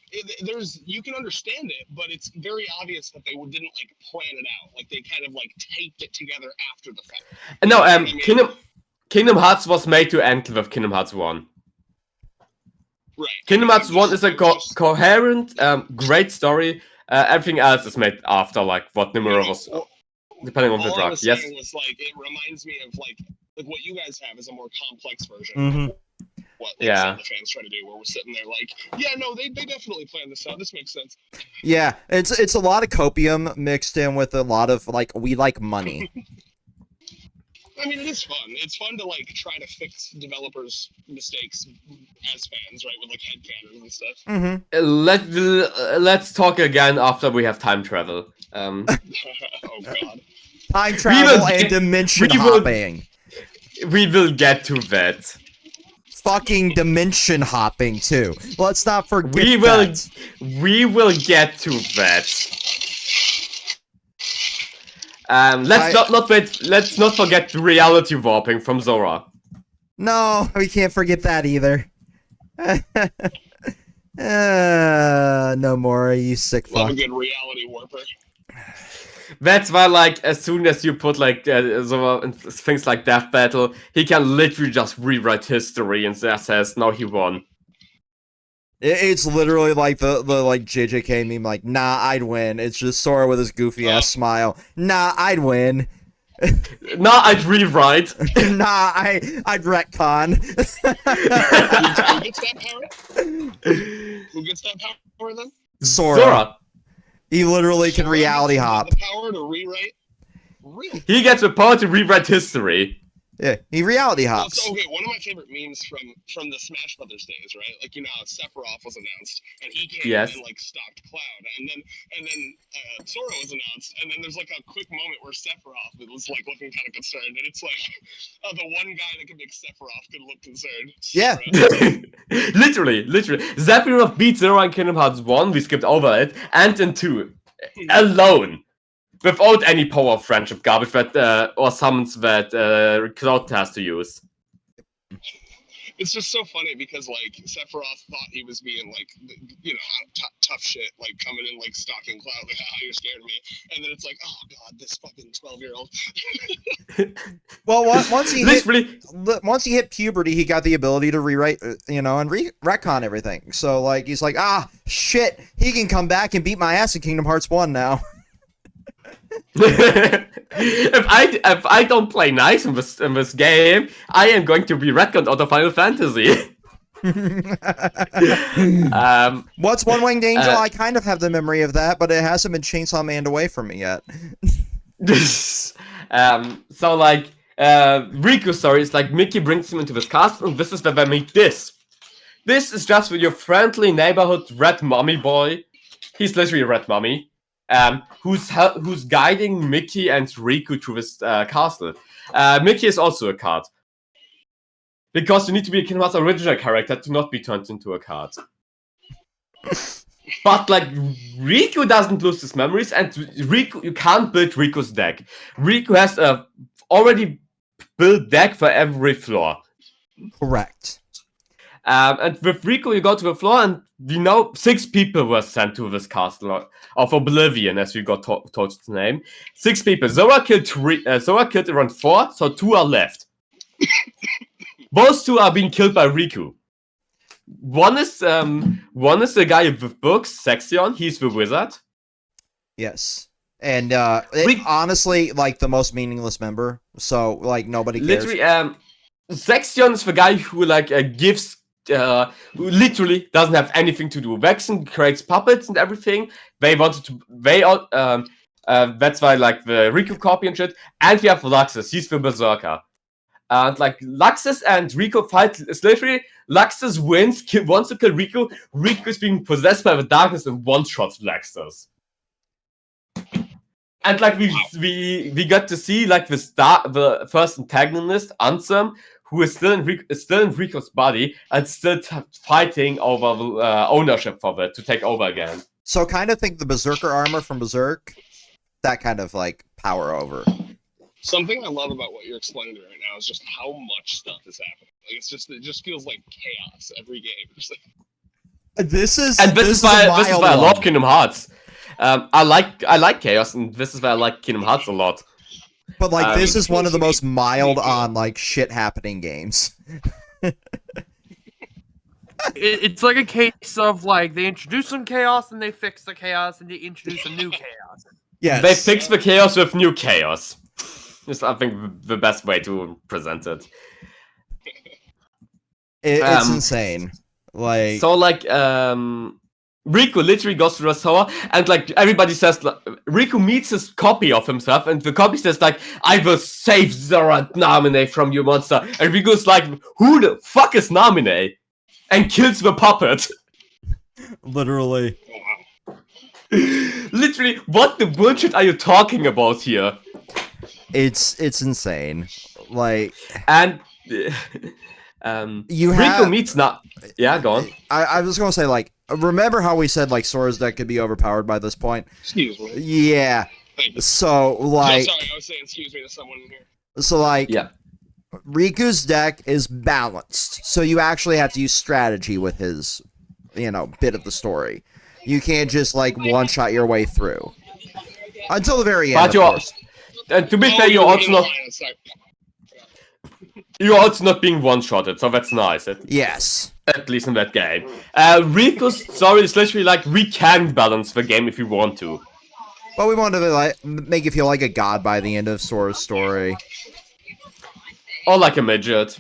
You can understand it, but it's very obvious that they didn't like plan it out. Like they kind of like taped it together after the fact. No, Kingdom Hearts was made to end with Kingdom Hearts 1. Right. Kingdom Hearts 1 is a coherent, great story. Everything else is made after, like, what Nimura was, depending on the drug. Yes. Was, like, it reminds me of, like what you guys have is a more complex version. Mm-hmm. what Yeah. some of the fans try to do, where we're sitting there like, yeah, no, they definitely planned this out. This makes sense. Yeah, it's a lot of copium mixed in with a lot of like we like money. I mean, it is fun. It's fun to like try to fix developers' mistakes as fans, right? With like headcanons and stuff. Mm-hmm. Let's talk again after we have time travel. Oh god. Time travel and get- dimension we will- hopping. We will get to that. Fucking dimension hopping too. Let's not forget We will that. we will get to that. Let's not forget reality warping from Zora. No, we can't forget that either. No more, you sick Love fuck. a good reality warper. That's why, like, as soon as you put like Zora and things like Death Battle, he can literally just rewrite history and says, "No, he won." It's literally like the like JJK meme, like, nah, I'd win. It's just Sora with his goofy ass smile. Nah, I'd win. Nah, I'd rewrite. Nah, I'd retcon. Who gets that power? Who gets that power then? Sora. He literally can Sora reality gets hop. The power to rewrite. Really? He gets the power to rewrite history. Yeah, he reality Well, hops. so, okay, one of my favorite memes from the Smash Brothers days, right? Like, you know how Sephiroth was announced, and he came Yes. and like stopped Cloud, and then Sora was announced, and then there's like a quick moment where Sephiroth was like looking kind of concerned, and it's like, the one guy that can make Sephiroth could look concerned. Yeah. Sora. literally. Sephiroth beat Zero in Kingdom Hearts 1, we skipped over it, and in 2. Alone. Without any power of friendship garbage that, or summons that Cloud has to use. It's just so funny because like Sephiroth thought he was being like, you know, tough shit, like coming in like stalking Cloud, like, ah, you're scared of me, and then it's like, oh god, this fucking 12-year-old. Well, once he Literally, hit puberty, he got the ability to rewrite, you know, and retcon everything. So like he's like, ah, shit, he can come back and beat my ass in Kingdom Hearts 1 now. if I don't play nice in this game, I am going to be retconned out of Final Fantasy. What's One Winged Angel? I kind of have the memory of that, but it hasn't been Chainsaw Man away from me yet. So like Riku's story is like Mickey brings him into this castle, and this is where they meet this. This is just with your friendly neighborhood red mummy boy. He's literally a red mummy. Who's guiding Mickey and Riku to this castle. Mickey is also a card. Because you need to be a Kingdom Hearts original character to not be turned into a card. But like, Riku doesn't lose his memories, and Riku, you can't build Riku's deck. Riku has a already built deck for every floor. Correct. And with Riku, you go to the floor, and we know 6 people were sent to this castle of Oblivion, as we got told its name. 6 people. Zora killed around 4, so 2 are left. Those 2 are being killed by Riku. One is the guy with books, Sexion. He's the wizard. Yes. And honestly, like the most meaningless member. So like nobody cares. Literally, Sexion is the guy who like gives. Who literally doesn't have anything to do. Vexen creates puppets and everything. That's why like the Riku copy and shit. And we have Luxus. He's the berserker. And like Luxus and Riku fight. It's literally Luxus wins, wants to kill Riku. Riku is being possessed by the darkness and one-shots Luxus. And like we got to see like the first antagonist, Ansem, who is still in Riku's body and still fighting over the ownership of it to take over again. So kind of think the Berserker armor from Berserk, that kind of like power over. Something I love about what you're explaining right now is just how much stuff is happening. Like it just feels like chaos every game. Just like... This is why I love one. Kingdom Hearts. I like chaos, and this is why I like Kingdom Hearts a lot. But like this is one of the most mild on like shit happening games. It's like a case of like they introduce some chaos and they fix the chaos and they introduce a new chaos. Yes. They fix the chaos with new chaos. Is I think the best way to present it. It's insane. Like so, like, Riku literally goes to Sora, and like everybody says, like, Riku meets his copy of himself, and the copy says like, "I will save Zora Namine from you, monster." And Riku's like, "Who the fuck is Namine?" And kills the puppet. literally. Literally, what the bullshit are you talking about here? It's insane. Like, And you Riku have meets Yeah, go on. I was gonna say, like, remember how we said like Sora's deck could be overpowered by this point? Excuse me. Yeah. Thank you. So like, Sorry, I was saying excuse me to someone in here. so like, Yeah. Riku's deck is balanced, so you actually have to use strategy with his, bit of the story. You can't just like one-shot your way through until the very end. But Of course. and to be fair, you you're also not being one-shotted, so that's nice. Yes. At least in that game. Riku's story is literally like, we can balance the game if we want to. But we wanted to like make you feel like a god by the end of Sora's story. Or like a midget.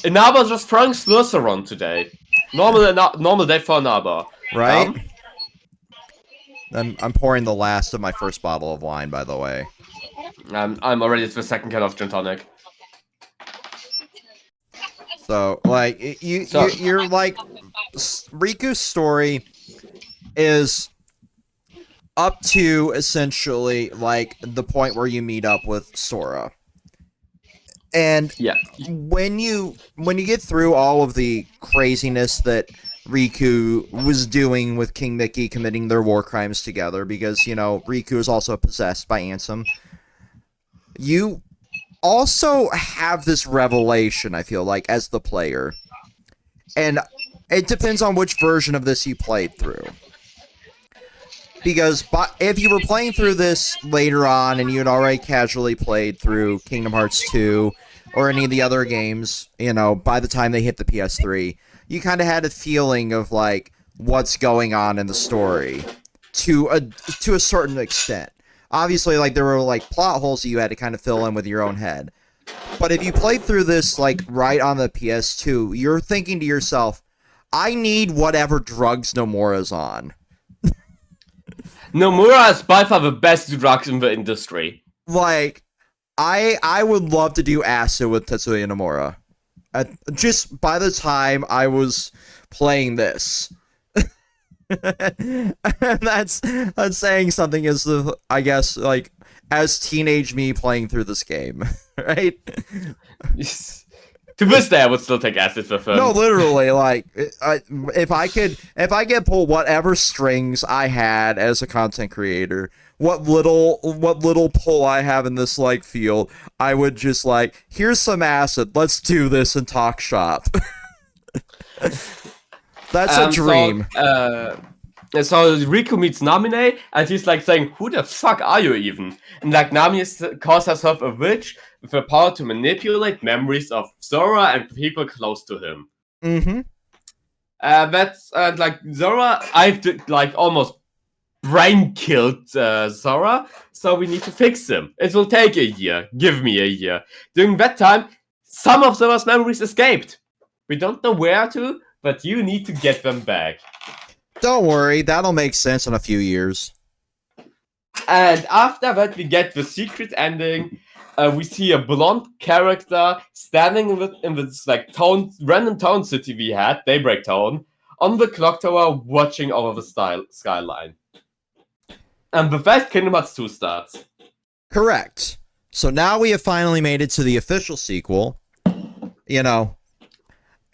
Inaba's just throwing slurs around today. Normal day for Inaba. Right? I'm pouring the last of my first bottle of wine, by the way. I'm already at the second can of gin tonic. So, like, you're like, Riku's story is up to essentially like the point where you meet up with Sora. And yeah, when you get through all of the craziness that Riku was doing with King Mickey committing their war crimes together, because Riku is also possessed by Ansem, you also have this revelation, I feel like, as the player. And it depends on which version of this you played through. Because if you were playing through this later on and you had already casually played through Kingdom Hearts 2 or any of the other games, by the time they hit the PS3, you kind of had a feeling of, like, what's going on in the story to a certain extent. Obviously, like, there were, like, plot holes that you had to kind of fill in with your own head. But if you played through this, like, right on the PS2, you're thinking to yourself, I need whatever drugs Nomura's on. Nomura is by far the best drugs in the industry. Like, I would love to do acid with Tetsuya Nomura. Just by the time I was playing this. And that's saying something as the, I guess, like, as teenage me playing through this game, right? To this day, I would still take acid for fun. No, literally, like, if I could pull whatever strings I had as a content creator, what little pull I have in this, like, field, I would just, like, here's some acid, let's do this and talk shop. That's a dream. So Riku meets Namine, and he's like saying, "Who the fuck are you even?" And like Namine calls herself a witch with the power to manipulate memories of Zora and people close to him. Mm-hmm. That's like Zora. I've like almost brain killed Zora, so we need to fix him. It will take a year. Give me a year. During that time, some of Zora's memories escaped. We don't know where to, but you need to get them back. Don't worry, that'll make sense in a few years. And after that, we get the secret ending. We see a blonde character standing in this like random town city we had, Daybreak Town, on the clock tower, watching over the skyline. And with that, Kingdom Hearts 2 starts. Correct. So now we have finally made it to the official sequel.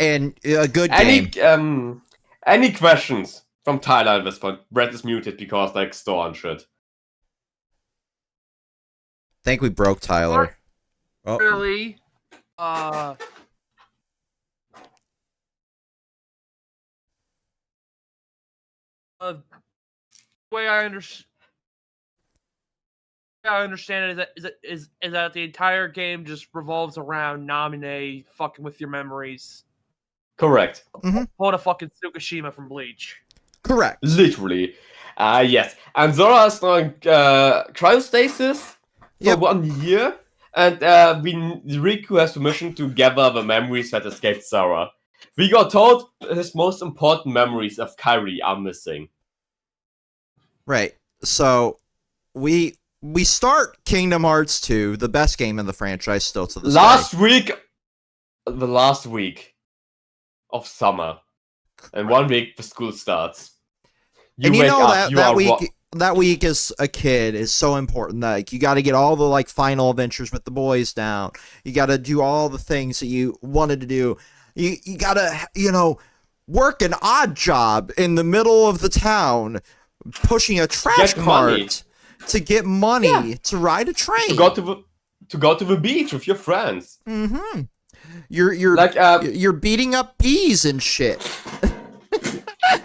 And a good game. Any questions from Tyler at this point? Brett is muted because like store and shit. Think we broke Tyler. Oh. Really? The way I understand it is that the entire game just revolves around Namine fucking with your memories. Correct. Mm-hmm. Pulled a fucking Tsukishima from Bleach. Correct. Literally. Yes. And Zora is now in cryostasis for 1 year. and Riku has permission to gather the memories that escaped Sarah. We got told his most important memories of Kyrie are missing. Right. So we start Kingdom Hearts 2, the best game in the franchise still to this day. The last week of summer, and 1 week the school starts. You know that week as a kid is so important. Like, you got to get all the like final adventures with the boys down. You got to do all the things that you wanted to do. You got to work an odd job in the middle of the town, pushing a trash cart to get money to ride a train. To go to the beach with your friends. Mm-hmm. You're beating up bees and shit.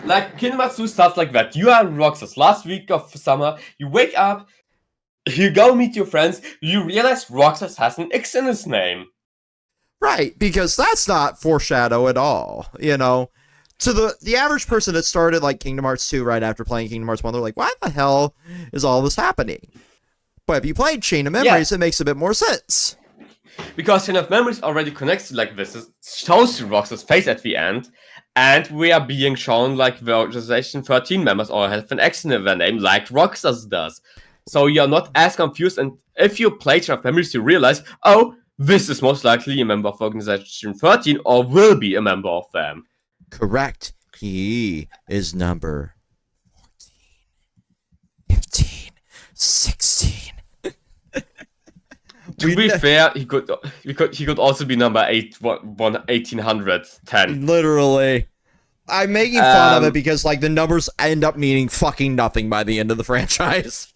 Like, Kingdom Hearts 2 starts like that. You are in Roxas. Last week of summer, you wake up, you go meet your friends, you realize Roxas has an X in his name. Right, because that's not foreshadow at all, To the average person that started like Kingdom Hearts 2 right after playing Kingdom Hearts 1, they're like, why the hell is all this happening? But if you played Chain of Memories, it makes a bit more sense. Because Chain of Memories already connects to like this. It shows Roxas' face at the end, and we are being shown like the Organization 13 members all have an X in their name, like Roxas does. So you're not as confused, and if you play Chain of Memories, you realize, oh, this is most likely a member of Organization 13, or will be a member of them. Correct. He is number 14, 15, 16. To be fair, he could also be number 1810. Literally. I'm making fun of it because like the numbers end up meaning fucking nothing by the end of the franchise.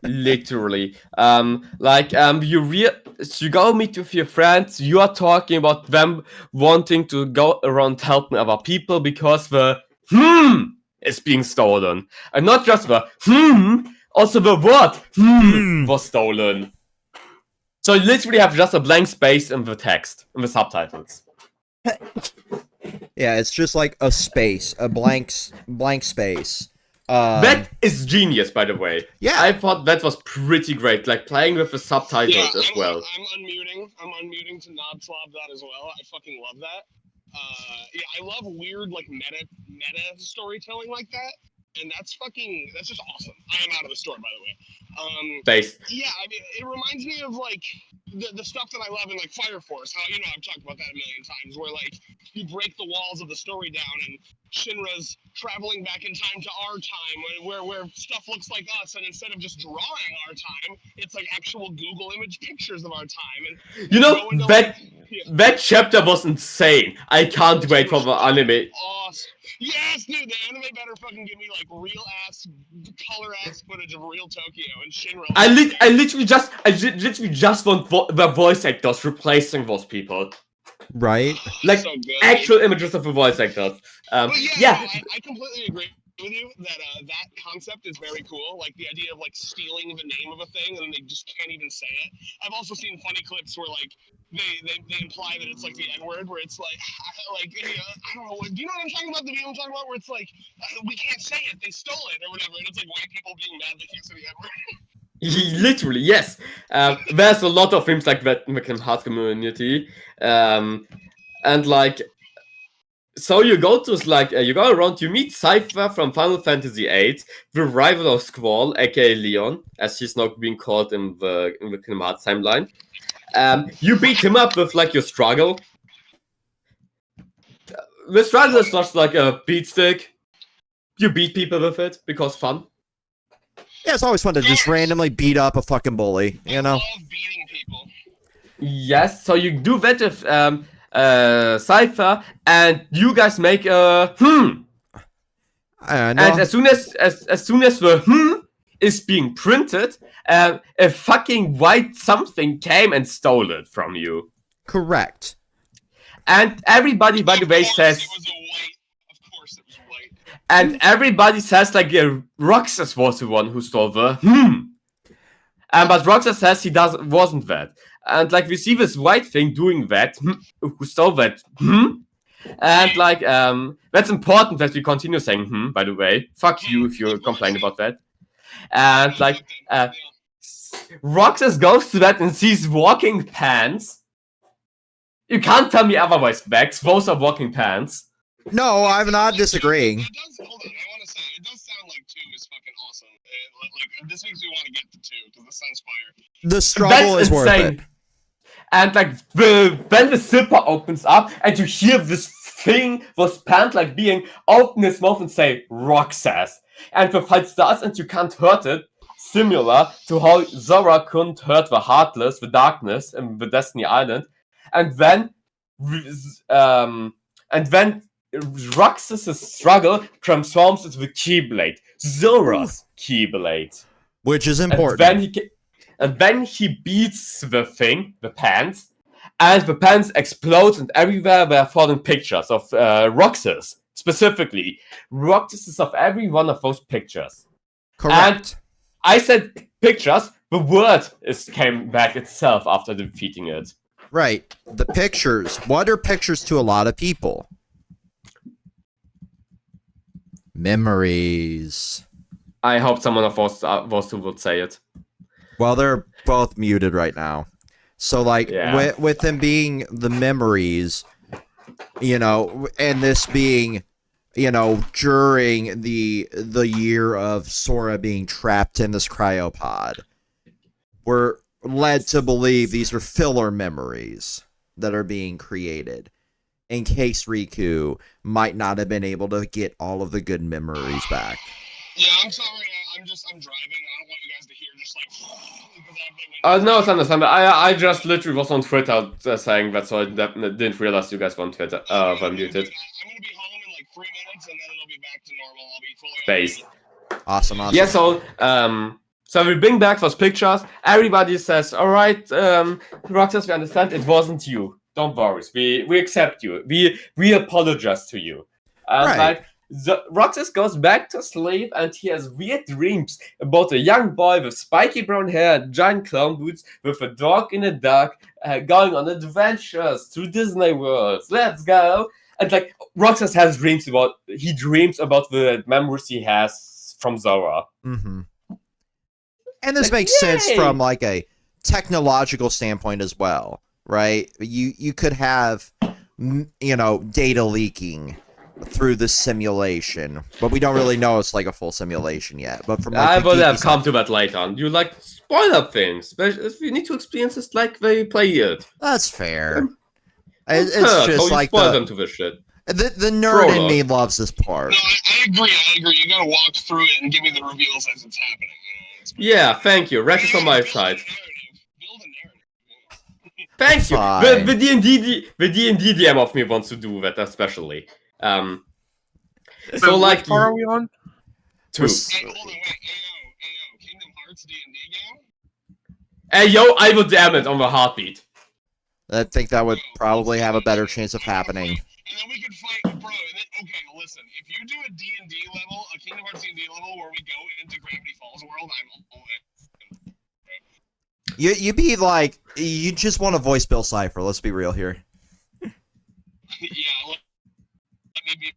Literally. You go meet with your friends, you are talking about them wanting to go around helping other people because the is being stolen. And not just the also the word was stolen. So you literally have just a blank space in the text, in the subtitles. Yeah, it's just like a space, a blank space. That is genius, by the way. Yeah, I thought that was pretty great, like playing with the subtitles as well. I'm unmuting to nod slob that as well. I fucking love that. I love weird like meta storytelling like that. And that's just awesome. I am out of the store, by the way. Based. Yeah, I mean, it reminds me of like the stuff that I love in like Fire Force. How I've talked about that a million times, where like you break the walls of the story down, and Shinra's traveling back in time to our time, where stuff looks like us, and instead of just drawing our time, it's like actual Google image pictures of our time. And that chapter was insane. I can't wait for the anime. Awesome. Yes, dude, the anime better fucking give me like real ass, color ass footage of real Tokyo and Shinra. I literally just want the voice actors replacing those people. Right? Like so actual images of the voice actors. I completely agree with you that that concept is very cool. Like the idea of like stealing the name of a thing and they just can't even say it. I've also seen funny clips where like they imply that it's like the N-word, where it's like I don't know. Do you know what I'm talking about? The meme I'm talking about, where it's like we can't say it, they stole it or whatever, and it's like white people being mad they can't say the N-word. Literally, yes. There's a lot of things like that in the Kingdom Hearts community, and like. So you go to you go around, you meet Cypher from Final Fantasy VIII, the rival of Squall, aka Leon, as he's now being called in the Kingdom Hearts timeline. You beat him up with like your struggle. The struggle is just like a beat stick. You beat people with it because fun. Yeah, it's always fun to just randomly beat up a fucking bully, I love beating people. Yes, so you do that with Cypher, and you guys make a and as soon as the is being printed, a fucking white something came and stole it from you. Correct. And everybody, by the way, says. Of course it was white. And everybody says like Roxas was the one who stole the but Roxas says he wasn't that. And like we see this white thing doing that, who stole that, and like that's important that we continue saying by the way. Fuck you if you complain about that. And like Roxas goes to that and sees walking pants. You can't tell me otherwise, Vex. Those are walking pants. No, I'm not disagreeing. It does. Hold on, I want to say it does sound like 2 is fucking awesome. Like this makes me want to get to 2 because this sounds fire. The struggle is worth it. And like when the zipper opens up and you hear this thing, this pant like being open his mouth and say Roxas. And the fight starts and you can't hurt it. Similar to how Zora couldn't hurt the Heartless, the Darkness, in the Destiny Island. And then Roxas' struggle transforms into the Keyblade, Zora's Keyblade, which is important. And then he beats the thing, the pants, and the pants explodes, and everywhere were falling pictures of Roxas, specifically Roxas of every one of those pictures. Correct. And I said pictures. The word came back itself after defeating it. Right. The pictures. What are pictures to a lot of people? Memories. I hope someone of those two would say it. Well, they're both muted right now. So, like, with them being the memories, and this being, during the year of Sora being trapped in this cryopod, we're led to believe these are filler memories that are being created in case Riku might not have been able to get all of the good memories back. Yeah, I'm sorry. I'm driving. I don't want you guys to hear just like. No, it's understandable. I just literally was on Twitter saying that, so I didn't realize you guys were on Twitter. Muted. I'm gonna be home in like 3 minutes, and then it'll be back to normal. I'll be fully based. Awesome. Yeah. So we bring back those pictures. Everybody says, "All right, Roxas, we understand it wasn't you. Don't worry. We accept you. We apologize to you." And right. Roxas goes back to sleep, and he has weird dreams about a young boy with spiky brown hair, giant clown boots, with a dog in a duck, going on adventures through Disney worlds. Let's go! And like Roxas dreams about the memories he has from Zora. Mm-hmm. And this makes sense from like a technological standpoint as well, right? You could have, data leaking through the simulation, but we don't really know it's like a full simulation yet. But from I would have come to that later on. You like spoiler things, but you need to experience it like they play it. That's fair. It's just like spoil them to this shit. The nerd in me loves this part. No, I agree. You gotta walk through it and give me the reveals as it's happening. Yeah, thank you. Rex is on my side. Build a narrative. Thank you. The D&D DM of me wants to do that especially. So like, what are we on? 2. Hey, hold on, wait. Ayo, Kingdom Hearts D&D game? Hey, yo, I would damn it on the heartbeat. I think that would probably have a better chance of happening. And then we could fight, bro. And then, okay, listen. If you do a D&D level, a Kingdom Hearts D&D level where we go into Gravity Falls world, I'm all in. You'd be like, you just want to voice Bill Cipher. Let's be real here. Yeah, let me be.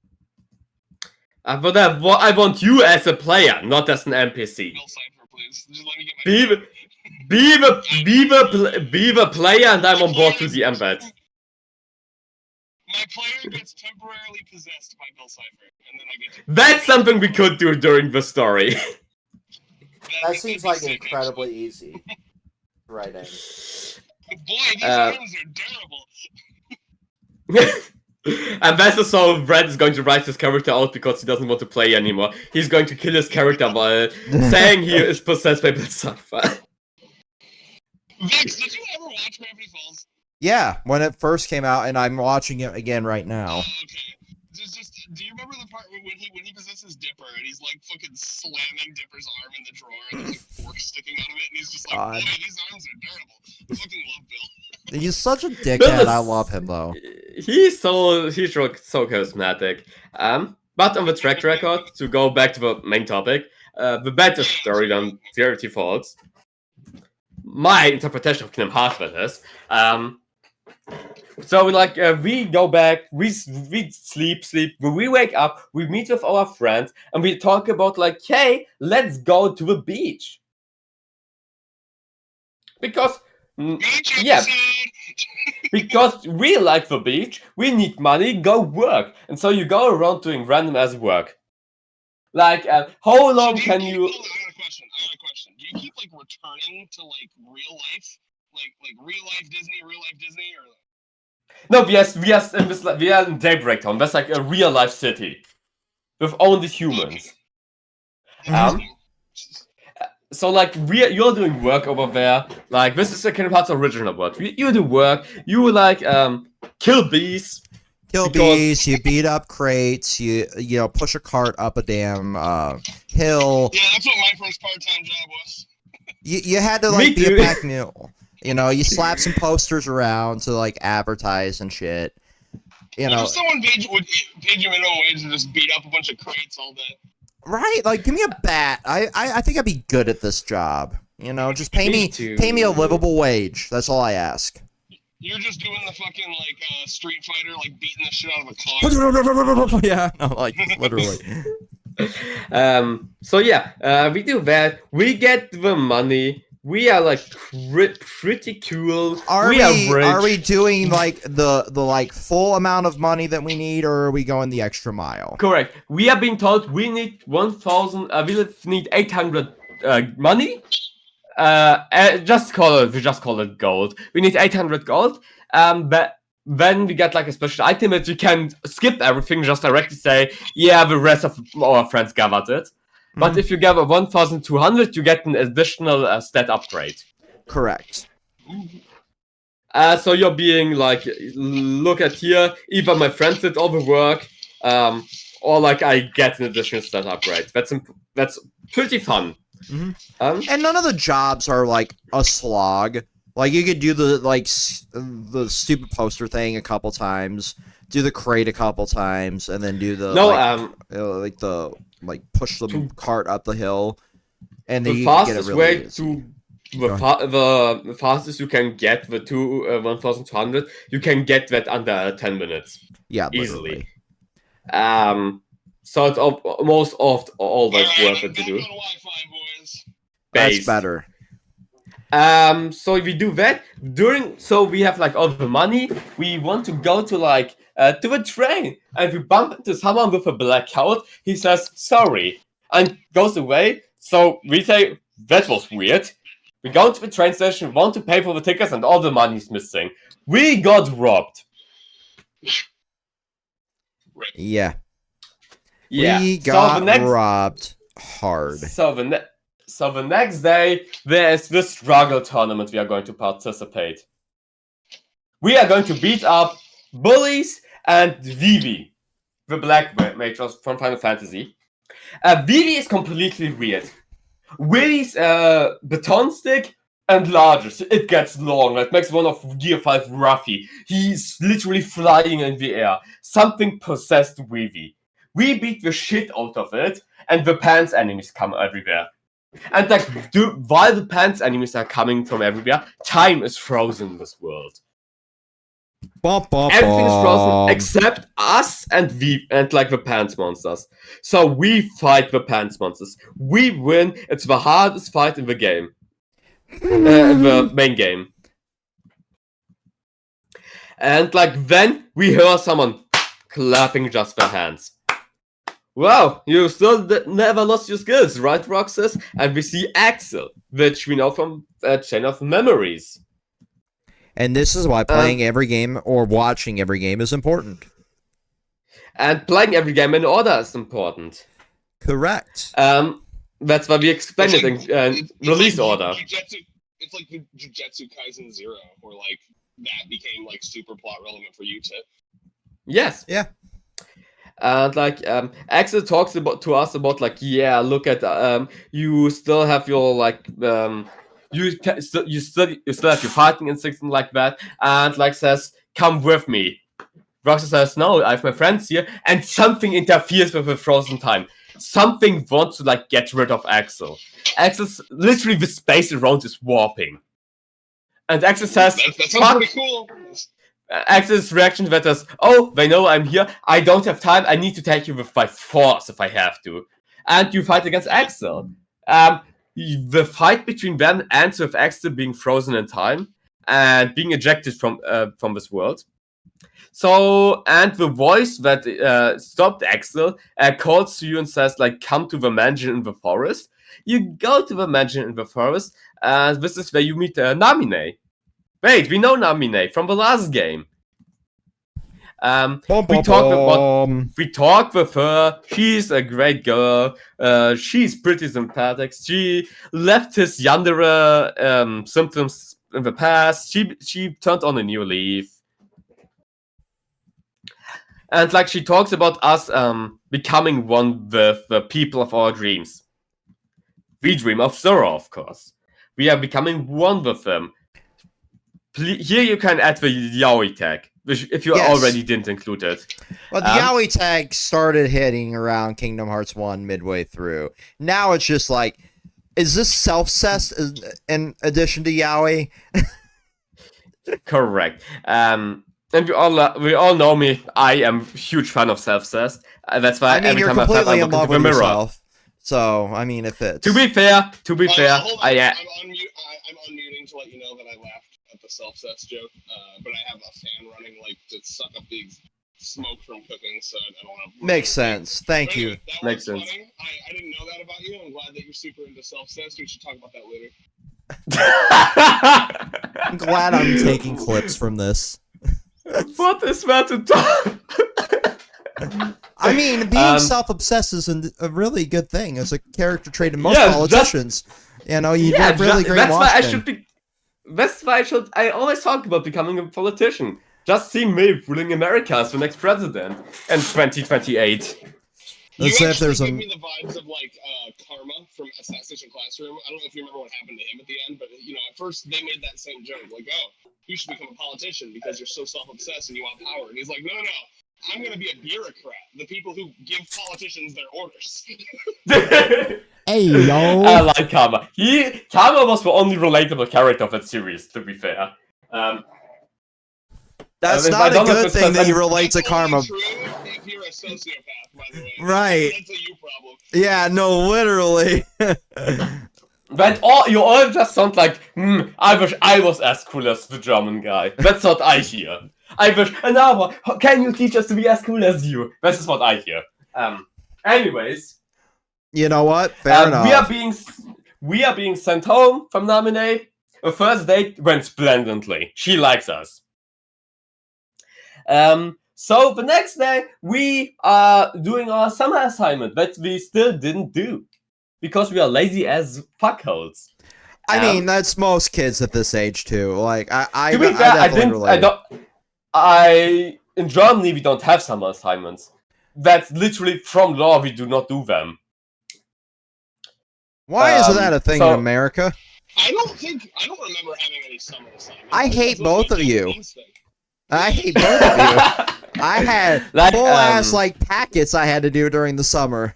But I want you as a player, not as an NPC. Bill Cipher, please. Just let me get my. Be the player, and I'm on board to the embed. My player gets temporarily possessed by Bill Cipher, and then I get to... That's something we could do during the story. That seems like incredibly easy. Right. Boy, these arms are durable. And that's also Brad is going to write his character out because he doesn't want to play anymore. He's going to kill his character while saying he is possessed by Bill Cipher. Vex, did you ever watch Gravity Falls? Yeah, when it first came out, and I'm watching it again right now. Okay. Just, do you remember the part when he possesses Dipper and he's like fucking slamming Dipper's arm in the drawer and there's like forks sticking out of it and he's just like, boy, these arms are durable. I fucking love Bill. He's such a dickhead. I love him though. He's so charismatic. But on the track record, to go back to the main topic, the better story than Gravity Falls. My interpretation of Kingdom Hearts with this. So we go back, we sleep, we wake up, we meet with our friends, and we talk about hey, let's go to the beach. Because Beach yeah, episode. because we like the beach, we need money, go work, and so you go around doing random ass work. Like, how long So can you? Hold on, I got a question. Do you keep like returning to like real life, like real life Disney, or? No, we are in Daybreak Town. That's like a real life city with only humans. Interesting. So like you're doing work over there. Like this is a Kingdom Hearts original world. You do work. You like kill bees. Kill Because- bees, you beat up crates, you know, push a cart up a damn hill. Yeah, that's what my first part-time job was. You had to Me like be too. a pack mule. You know, you slap some posters around to like advertise and shit. You What know, if someone paid you minimum wage to just beat up a bunch of crates all day? right? Like, give me a bat. I think I'd be good at this job. You know, just pay Me me too. pay me a livable wage. That's all I ask. You're just doing the fucking like Street Fighter, like beating the shit out of a car. Yeah, no, like literally. So yeah, we do that. We get the money. We are like pretty cool. Are we are rich. doing like the like full amount of money that we need, or are we going the extra mile? Correct. We are being told we need 1,000. We need 800 money. We just call it gold. We need 800 gold. But then we get like a special item that you can skip everything, just directly say, yeah, the rest of our friends gathered it. But if you gather 1,200, you get an additional stat upgrade. Correct. So you're being like, look at here, either my friends did all the work, or like I get an additional stat upgrade. That's pretty fun. And none of the jobs are like a slog. Like, you could do the like the stupid poster thing a couple times, do the crate a couple times, and then do the push the cart up the hill, and then the you can get it fastest really way easy. the fastest you can get the 1,200, you can get that under 10 minutes. Yeah, easily. literally. So it's almost always worth it to do. Wi-Fi, boys. That's better. So we do that so we have like all the money. We want to go to like to a train, and we bump into someone with a black coat. He says sorry and goes away. So we say that was weird. We go to the train station, want to pay for the tickets, and all the money's missing. We got robbed. Yeah. Yeah. We got robbed hard. So the next day, there is this struggle tournament we are going to participate. We are going to beat up bullies and Vivi, the black mage from Final Fantasy. Vivi is completely weird. Vivi's baton stick and larger, so it gets long. It makes one of Gear 5 Ruffy. He's literally flying in the air. Something possessed Vivi. We beat the shit out of it, and the pants enemies come everywhere. And like, while the pants enemies are coming from everywhere, time is frozen in this world. Everything is frozen except us and like the pants monsters. So we fight the pants monsters. We win. It's the hardest fight in the game. The main game. And like then we hear someone clapping just their hands. Wow, you still never lost your skills, right, Roxas? And we see Axel, which we know from Chain of Memories. And this is why playing every game or watching every game is important. And playing every game in order is important. Correct. That's why we explained it in release order. It's like the Jujutsu Kaisen 0, where like that became like super plot relevant for you too. Yes. Yeah. And like Axel talks to us about like, yeah, look at you still have your like you still have your fighting instincts and like that, and like says, come with me. Roxas says, no, I have my friends here, and something interferes with the frozen time. Something wants to like get rid of Axel. Axel's literally the space around is warping. And Axel says, that sounds pretty cool. Axel's reaction to that is, oh, they know I'm here. I don't have time. I need to take you by force if I have to. And you fight against Axel. the fight between them ends with Axel being frozen in time and being ejected from this world. So, and the voice that stopped Axel calls to you and says, like, come to the mansion in the forest. You go to the mansion in the forest, and this is where you meet Namine. Wait, we know Namine from the last game. We talk with her. She's a great girl. She's pretty sympathetic. She left his yandere symptoms in the past. She turned on a new leaf. And like she talks about us becoming one with the people of our dreams. We dream of Zora, of course. We are becoming one with them. Here you can add the yaoi tag, which if you already didn't include it. Well, the yaoi tag started hitting around Kingdom Hearts 1 midway through. Now it's just like, is this self-cessed in addition to yaoi? Correct. And we all know me. I am a huge fan of self-cessed. That's why every time I completely in love with yourself. So I mean, if it's to be fair, I'm unmuting to let you know that I laughed at the self-cess joke, but I have a fan running like to suck up the smoke from cooking, so I don't want to. Makes sense. Thank you. Makes sense. Funny. I didn't know that about you. I'm glad that you're super into self-cess. We should talk about that later. I'm glad I'm taking clips from this. What is that to talk? I mean, being self-obsessed is a really good thing. It's a character trait in most politicians. You know, you have really great watching. That's why I always talk about becoming a politician. Just see me ruling America as the next president in 2028. Let's say if there's give me the vibes of like Karma from Assassination Classroom. I don't know if you remember what happened to him at the end, but you know, at first they made that same joke, like, "Oh, you should become a politician because you're so self-obsessed and you want power." And he's like, "No, I'm going to be a bureaucrat. The people who give politicians their orders." Hey, yo. I like Karma. Karma was the only relatable character of that series, to be fair. That's not a good thing that you relate to That's Karma. true if you're a sociopath, by the way. Right. That's a you problem. Yeah, no, literally. But you all just sound like, I wish I was as cool as the German guy. That's what I hear. I wish, now, can you teach us to be as cool as you? This is what I hear. Anyways. You know what? Fair enough. We are being sent home from Namine. The first date went splendidly. She likes us. So the next day, we are doing our summer assignment that we still didn't do. Because we are lazy as fuckholes. I mean, that's most kids at this age, too. Like, I to be fair, in Germany, we don't have summer assignments. That's literally from law, we do not do them. Why is that a thing in America? I don't remember having any summer assignments. I hate both of you. I hate both of you. I had full ass like packets I had to do during the summer.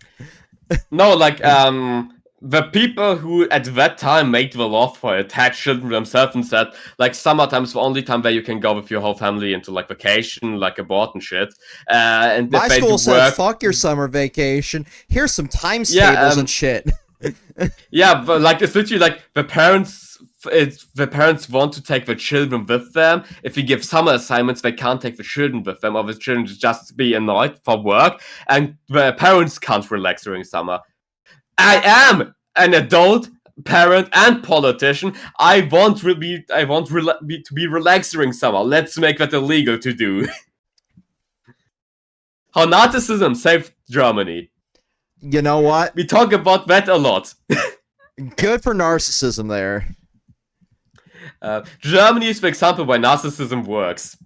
No, like the people who at that time made the law for it had children themselves and said like summertime is the only time where you can go with your whole family into like vacation, like abroad and shit. And my school said, "Fuck your summer vacation. Here's some times tables and shit." Yeah, but like it's literally like the parents want to take the children with them. If we give summer assignments, they can't take the children with them, or the children just be annoyed for work, and the parents can't relax during summer. I am an adult, parent, and politician. I want to be relaxed during summer. Let's make that illegal to do. How Nazism saved Germany. You know what? We talk about that a lot. Good for narcissism there. Germany is the example why narcissism works.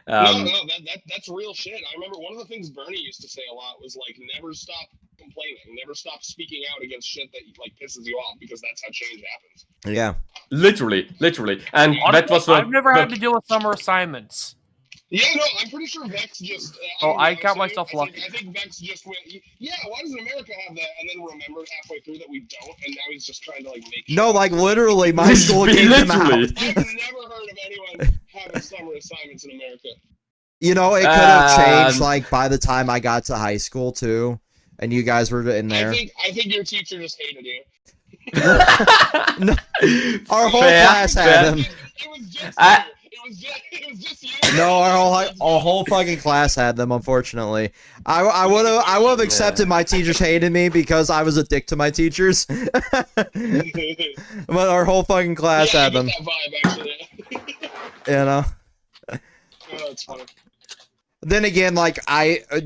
No, that's real shit. I remember one of the things Bernie used to say a lot was like, never stop complaining, never stop speaking out against shit that like pisses you off, because that's how change happens. Yeah, literally, and honestly, that was. I've never had to deal with summer assignments. Yeah, no, I'm pretty sure Vex just. I count myself lucky. I think Vex just went. Yeah, why doesn't America have that? And then remembered halfway through that we don't, and now he's just trying to like make. No, like literally, my school gave him out. I've never heard of anyone having summer assignments in America. You know, it could have changed like by the time I got to high school too. and you guys were in there. I think your teacher just hated you. No, our whole class had him. It was just you. It was just you. No, our whole fucking class had them. Unfortunately, I would have accepted my teachers hated me because I was a dick to my teachers. But our whole fucking class had them. That vibe, actually. You know. Oh, that's funny. Then again, like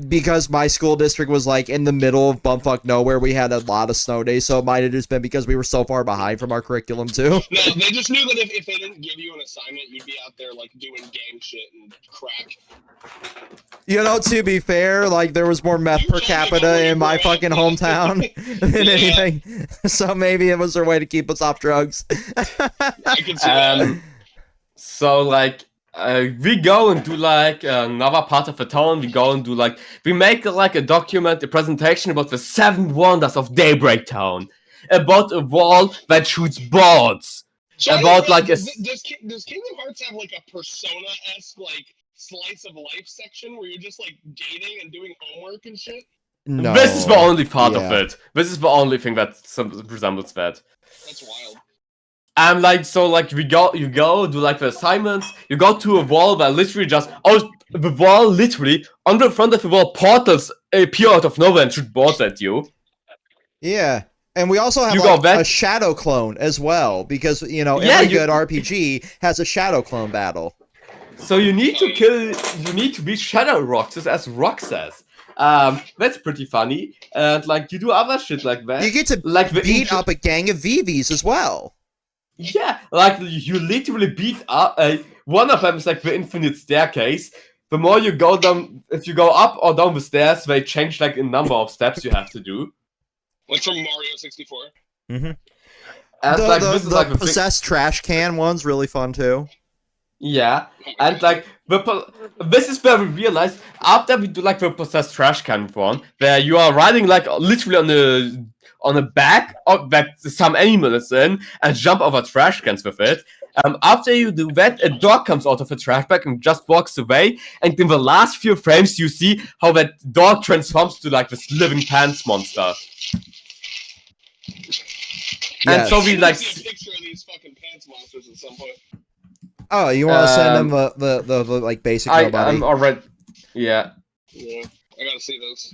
because my school district was like in the middle of bumfuck nowhere, we had a lot of snow days, so it might have just been because we were so far behind from our curriculum too. No, they just knew that if they didn't give you an assignment, you'd be out there like doing gang shit and crack. You know, to be fair, like there was more meth per capita in my fucking hometown than anything, so maybe it was their way to keep us off drugs. I can see that. So like. We go and do like another part of the town. We go and do like we make like a document, a presentation about the 7 wonders of Daybreak Town, about a wall that shoots balls, about like a. Does Kingdom Hearts have like a Persona-esque like slice of life section where you're just like dating and doing homework and shit? No. This is the only part of it. This is the only thing that resembles that. That's wild. And like so, like you go do like the assignments. You go to a wall that literally just the wall literally on the front of the wall portals appear out of nowhere and shoot balls at you. Yeah, and we also have like, a shadow clone as well because you know every good RPG has a shadow clone battle. So you need to you need to beat Shadow Roxas as Roxas. That's pretty funny. And like you do other shit like that. You get to like beat up a gang of VVs as well. Yeah, like you literally beat up. One of them is like the infinite staircase. The more you go down, if you go up or down the stairs, they change like a number of steps you have to do. Like from Mario 64. Mm-hmm. And the, like the, this is the like possessed trash can one's really fun too. Yeah, and like this is where we realize after we do like the possessed trash can one, where you are riding like literally on a bag that some animal is in and jump over trash cans with it. After you do that, a dog comes out of a trash bag and just walks away. And in the last few frames, you see how that dog transforms to like this living pants monster. Yes. And so we like see a picture of these fucking pants monsters at some point. Oh, you want to send them the like basic nobody? I'm already. Yeah. Yeah, I gotta see those.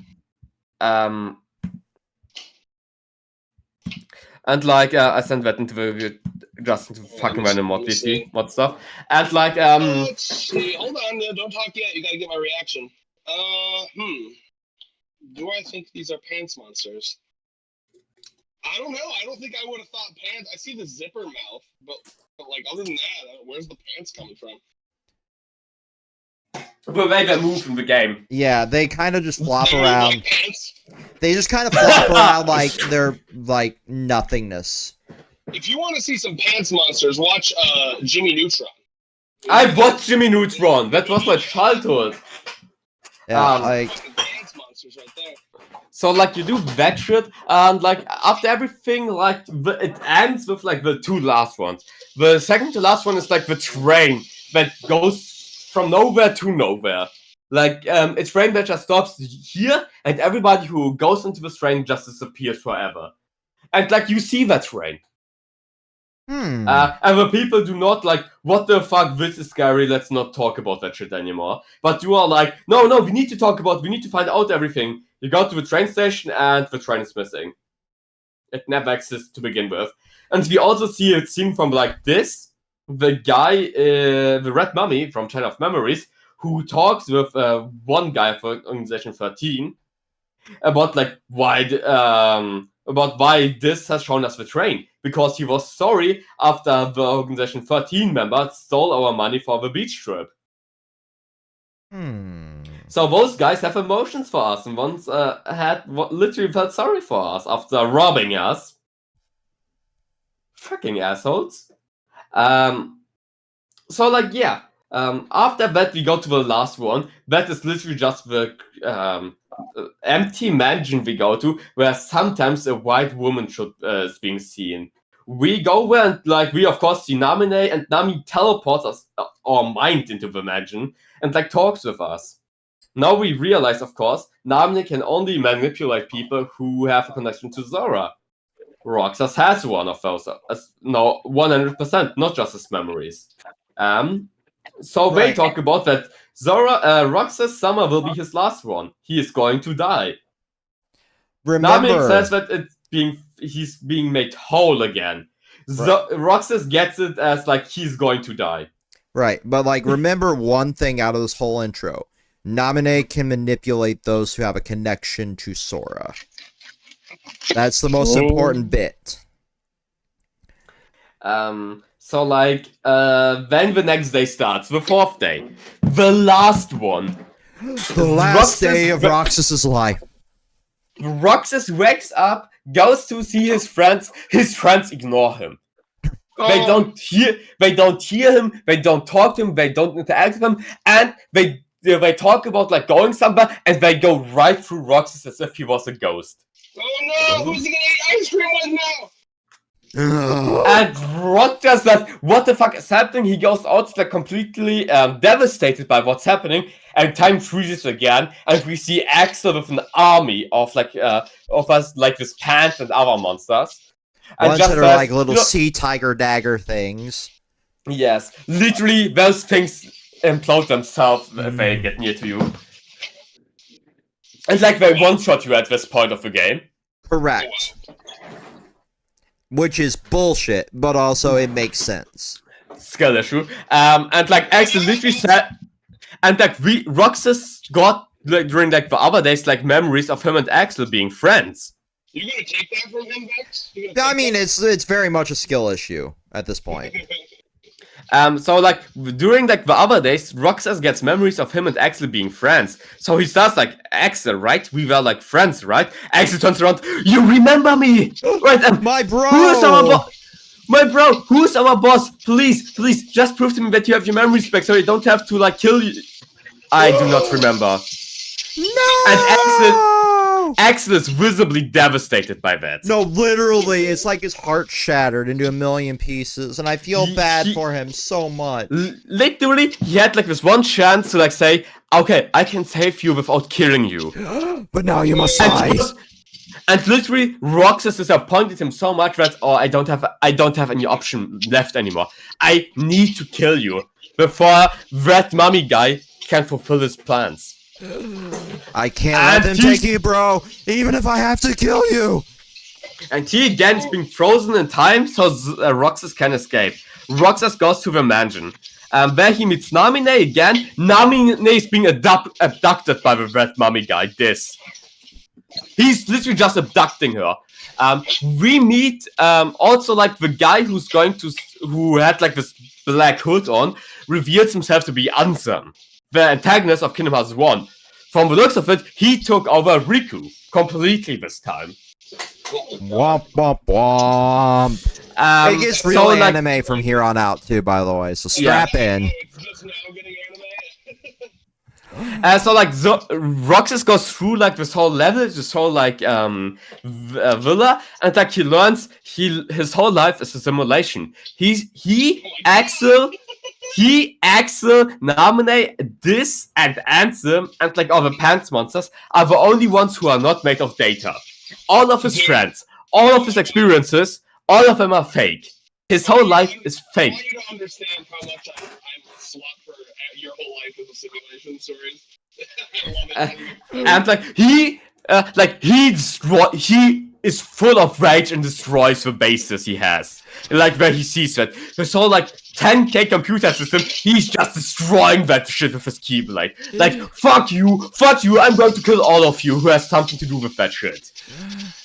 And like I sent that into the just into fucking random mod VC mod stuff. And like let's see. Hold on, don't talk yet. You gotta get my reaction. Do I think these are pants monsters? I don't know. I don't think I would have thought pants. I see the zipper mouth, but like other than that, where's the pants coming from? the way they move in the game. Yeah, they kind of just flop around. They just kind of flop around like they're like nothingness. If you want to see some pants monsters, watch Jimmy Neutron. I watched Jimmy Neutron. That was my childhood. Yeah, like pants monsters right there. So like you do that shit, and like after everything, like it ends with like the 2 last ones. The second to last one is like the train that goes from nowhere to nowhere. Like a train that just stops here, and everybody who goes into this train just disappears forever. And like you see that train. And the people do not like, what the fuck, this is scary, let's not talk about that shit anymore. But you are like, no, we need to find out everything. You go to the train station and the train is missing. It never exists to begin with. And we also see a scene from like this, the guy, the Red Mummy from Chain of Memories, who talks with one guy for Organization 13 about like why this has shown us the train. Because he was sorry after the Organization 13 member stole our money for the beach trip. So those guys have emotions for us, and once literally felt sorry for us after robbing us. Fucking assholes. So like yeah. After that we go to the last one. That is literally just the empty mansion we go to, where sometimes a white woman is being seen. We go there and like we of course see Namine, and Nami teleports us our mind into the mansion and like talks with us. Now we realize, of course, Namine can only manipulate people who have a connection to Zora. Roxas has one of those. No, 100%, not just his memories. So they Right. talk about that Roxas summer will be his last one. He is going to die. Namine Remember, says that he's being made whole again. Roxas gets it as like he's going to die. right, but like remember one thing out of this whole intro. Namine can manipulate those who have a connection to Sora. That's the most important bit. So like when the next day starts, the 4th day, the last one. The last day of Roxas's life. Roxas wakes up, goes to see his friends. His friends ignore him. They don't hear him. They don't talk to him. They don't interact with him, and they talk about like going somewhere, and they go right through Roxas as if he was a ghost. Oh no! Who's he gonna eat ice cream with now? And Roxas says, "What the fuck is happening?" He goes out like completely devastated by what's happening, and time freezes again, and we see Axel with an army of this pants and other monsters. And Ones just that are says, like little sea tiger dagger things. Yes, literally, those things implode themselves if they get near to you. And like they one-shot you at this point of the game. Correct. Which is bullshit, but also it makes sense. Skill issue. And like Axel literally said, and like Roxas got like during like the other days like memories of him and Axel being friends. You gonna take that from him, Vex? I mean, it's very much a skill issue at this point. So like during like the other days, Roxas gets memories of him and Axel being friends. So he starts like, Axel, right? We were like friends, right? Axel turns around, you remember me, right? My bro. Who is our boss? My bro, who's our boss? Please, just prove to me that you have your memories back, so you don't have to like kill you. I do not remember. No. And Axel is visibly devastated by that. No, literally, it's like his heart shattered into a million pieces, and I feel bad for him so much. Literally, he had like this one chance to like say, okay, I can save you without killing you. But now you must die. And literally, Roxas disappointed him so much that I don't have any option left anymore. I need to kill you before that mummy guy can fulfill his plans. I can't let them take you, bro, even if I have to kill you. And he again is being frozen in time, so Roxas can escape. Roxas goes to the mansion. Where he meets Namine again. Namine is being abducted by the red mummy guy, He's literally just abducting her. We meet also like the guy who had like this black hood on, reveals himself to be Ansem, the antagonist of Kingdom Hearts 1. From the looks of it, he took over Riku completely this time. Womp womp womp. It gets real anime from here on out too, by the way, so strap in. Just now getting Roxas goes through like this whole level, this whole like villa, and like he learns his whole life is a simulation. Axel, Namine, this and Ansem, and like all the pants monsters are the only ones who are not made of data. All of his friends, all of his experiences, all of them are fake. His whole life is fake. I want you to understand how much I'm a slut for your whole life as a simulation stories. I love it. And like he is full of rage and destroys the bases he has. Like where he sees that his whole like 10k computer system, he's just destroying that shit with his keyblade. Like fuck you, I'm going to kill all of you who has something to do with that shit.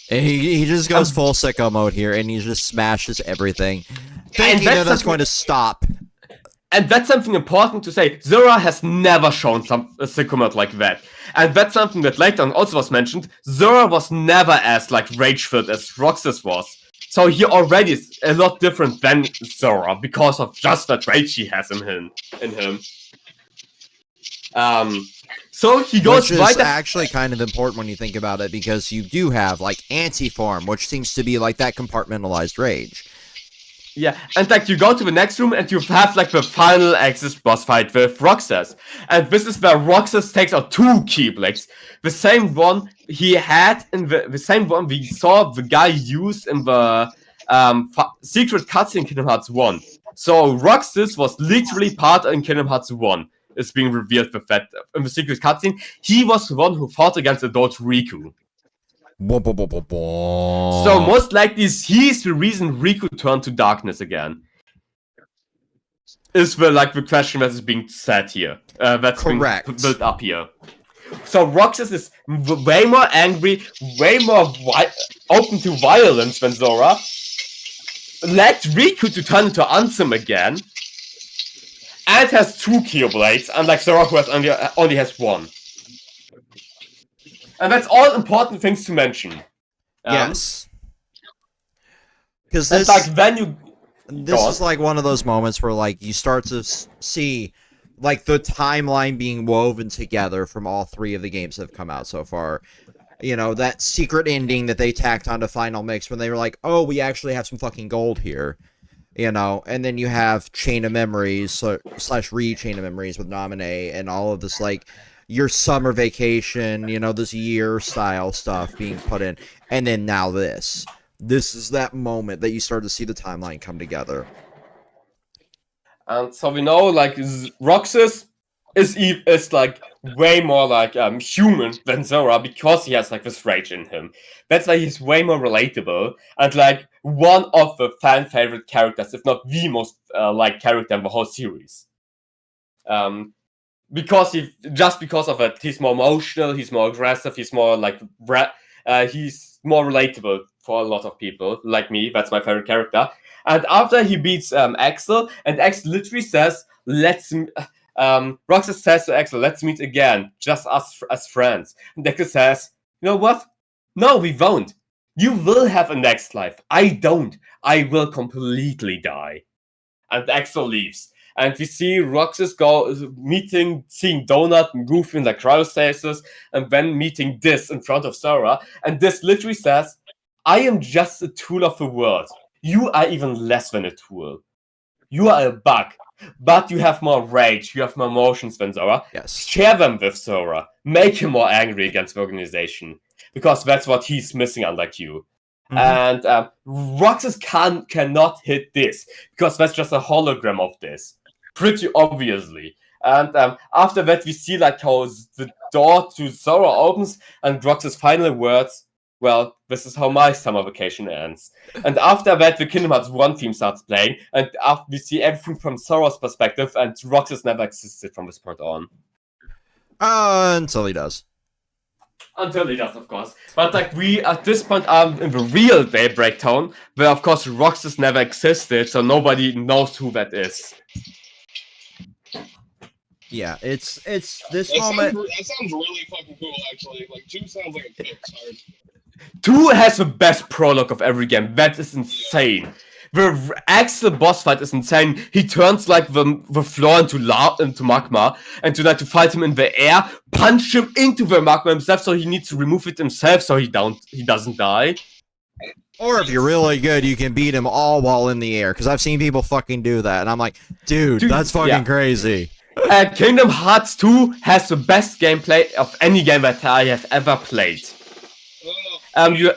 He just goes full sicko mode here, and he just smashes everything, thinking that's going to stop. And that's something important to say. Zora has never shown a sicko mode like that. And that's something that later on also was mentioned. Zora was never as like rage-filled as Roxas was. So he already is a lot different than Zora because of just that rage he has in him. So he goes which is actually kind of important when you think about it, because you do have like anti-form, which seems to be like that compartmentalized rage. Yeah, and like you go to the next room and you have like the final access boss fight with Roxas. And this is where Roxas takes out 2 Keyblades. The same one he had in the same one we saw the guy use in the secret cutscene Kingdom Hearts 1. So Roxas was literally part in Kingdom Hearts 1. Is being revealed with that in the secret cutscene. He was the one who fought against adult Riku. So most likely he's the reason Riku turned to darkness again. Is the question that is being said here. That's Correct. being built up here. So Roxas is way more angry, way more open to violence than Zora. Led Riku to turn into Ansem again. And has 2 Keyblades, unlike Zora who has only has 1. And that's all important things to mention. Yes. Because this, like when you this is like one of those moments where like you start to see like the timeline being woven together from all 3 of the games that have come out so far. You know, that secret ending that they tacked onto Final Mix when they were like, oh, we actually have some fucking gold here. You know, and then you have Chain of Memories slash Chain of Memories with Nominee and all of this like your summer vacation, you know, this year style stuff being put in, and then now this. This is that moment that you start to see the timeline come together. And so we know like Roxas is like way more like human than Zora because he has like this rage in him. That's why he's way more relatable and like one of the fan favorite characters, if not the most liked character in the whole series. Because because of it, he's more emotional, he's more aggressive, he's more like he's more relatable for a lot of people like me. That's my favorite character. And after he beats Axel, and Axel literally says, Roxas says to Axel, let's meet again, just us as friends. And Axel says, you know what? No, we won't. You will have a next life. I don't. I will completely die. And Axel leaves. And we see Roxas seeing Donut and Goofy in the cryostasis, and then meeting this in front of Zora. And this literally says, I am just a tool of the world. You are even less than a tool. You are a bug. But you have more rage, you have more emotions than Zora. Yes. Share them with Zora. Make him more angry against the organization. Because that's what he's missing, unlike you. Mm-hmm. And Roxas cannot hit this. Because that's just a hologram of this. Pretty obviously. And after that, we see like how the door to Zora opens. And Roxas' final words, well, this is how my summer vacation ends. And after that, the Kingdom Hearts 1 theme starts playing, and after we see everything from Zora's perspective, and Roxas never existed from this point on. Until he does. Until he does, of course. But like we, at this point, are in the real Daybreak Town, where of course Roxas never existed, so nobody knows who that is. Yeah, it's this moment. That sounds really fucking cool, actually. Like 2 sounds like a Pixar. 2 has the best prologue of every game. That is insane. The Axel boss fight is insane. He turns like the floor into magma, and to like to fight him in the air, punch him into the magma himself, so he needs to remove it himself, so he doesn't die. Or if you're really good, you can beat him all while in the air. Because I've seen people fucking do that, and I'm like, dude that's fucking crazy. Kingdom Hearts 2 has the best gameplay of any game that I have ever played. You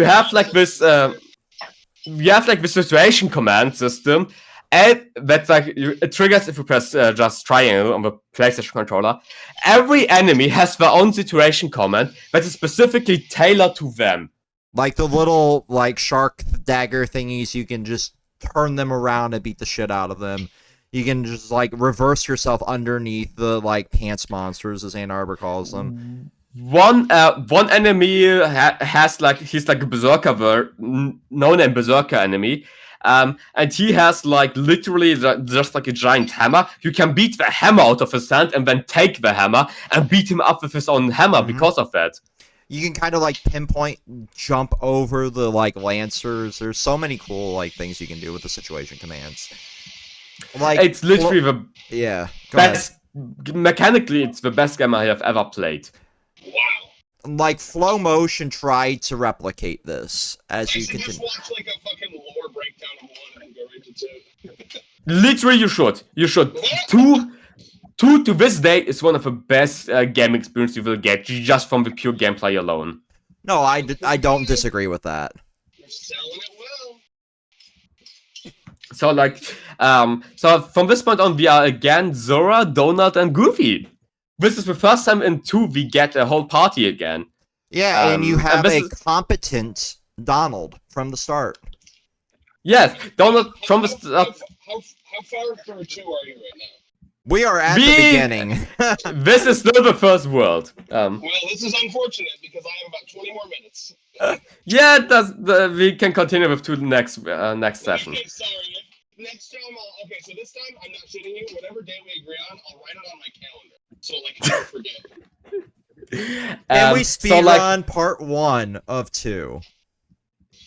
have like this situation command system, and that's like it triggers if you press just triangle on the PlayStation controller. Every enemy has their own situation command that is specifically tailored to them. Like the little like shark dagger thingies, you can just turn them around and beat the shit out of them. You can just like reverse yourself underneath the like pants monsters, as Ann Arbor calls them. One enemy has like he's like a berserker, no-name berserker enemy, and he has like literally just like a giant hammer. You can beat the hammer out of his hand and then take the hammer and beat him up with his own hammer because of that. You can kind of like pinpoint, jump over the like lancers. There's so many cool like things you can do with the situation commands. Like it's literally the best. Mechanically, it's the best game I have ever played. Wow. Like Flow Motion tried to replicate this as you continue. Just watch like a fucking lore breakdown of Literally, you should. You should. Two to this day is one of the best game experience you will get just from the pure gameplay alone. No, I don't disagree with that. You're selling it well. So so from this point on, we are again Zora, Donald, and Goofy. This is the first time in 2 we get a whole party again. Yeah, and you and have this a is- competent Donald from the start. Yes, Donald from the start. How far through 2 are you right now? We are at the We- beginning. This is still the first world. Well, this is unfortunate because I have about 20 more minutes. Yeah, we can continue with to the next session. Okay, sorry. Next time, okay, so this time I'm not shitting you. Whatever day we agree on, I'll write it on my calendar. So, like, I don't forget. And we so, like, speedrun part 1 of 2.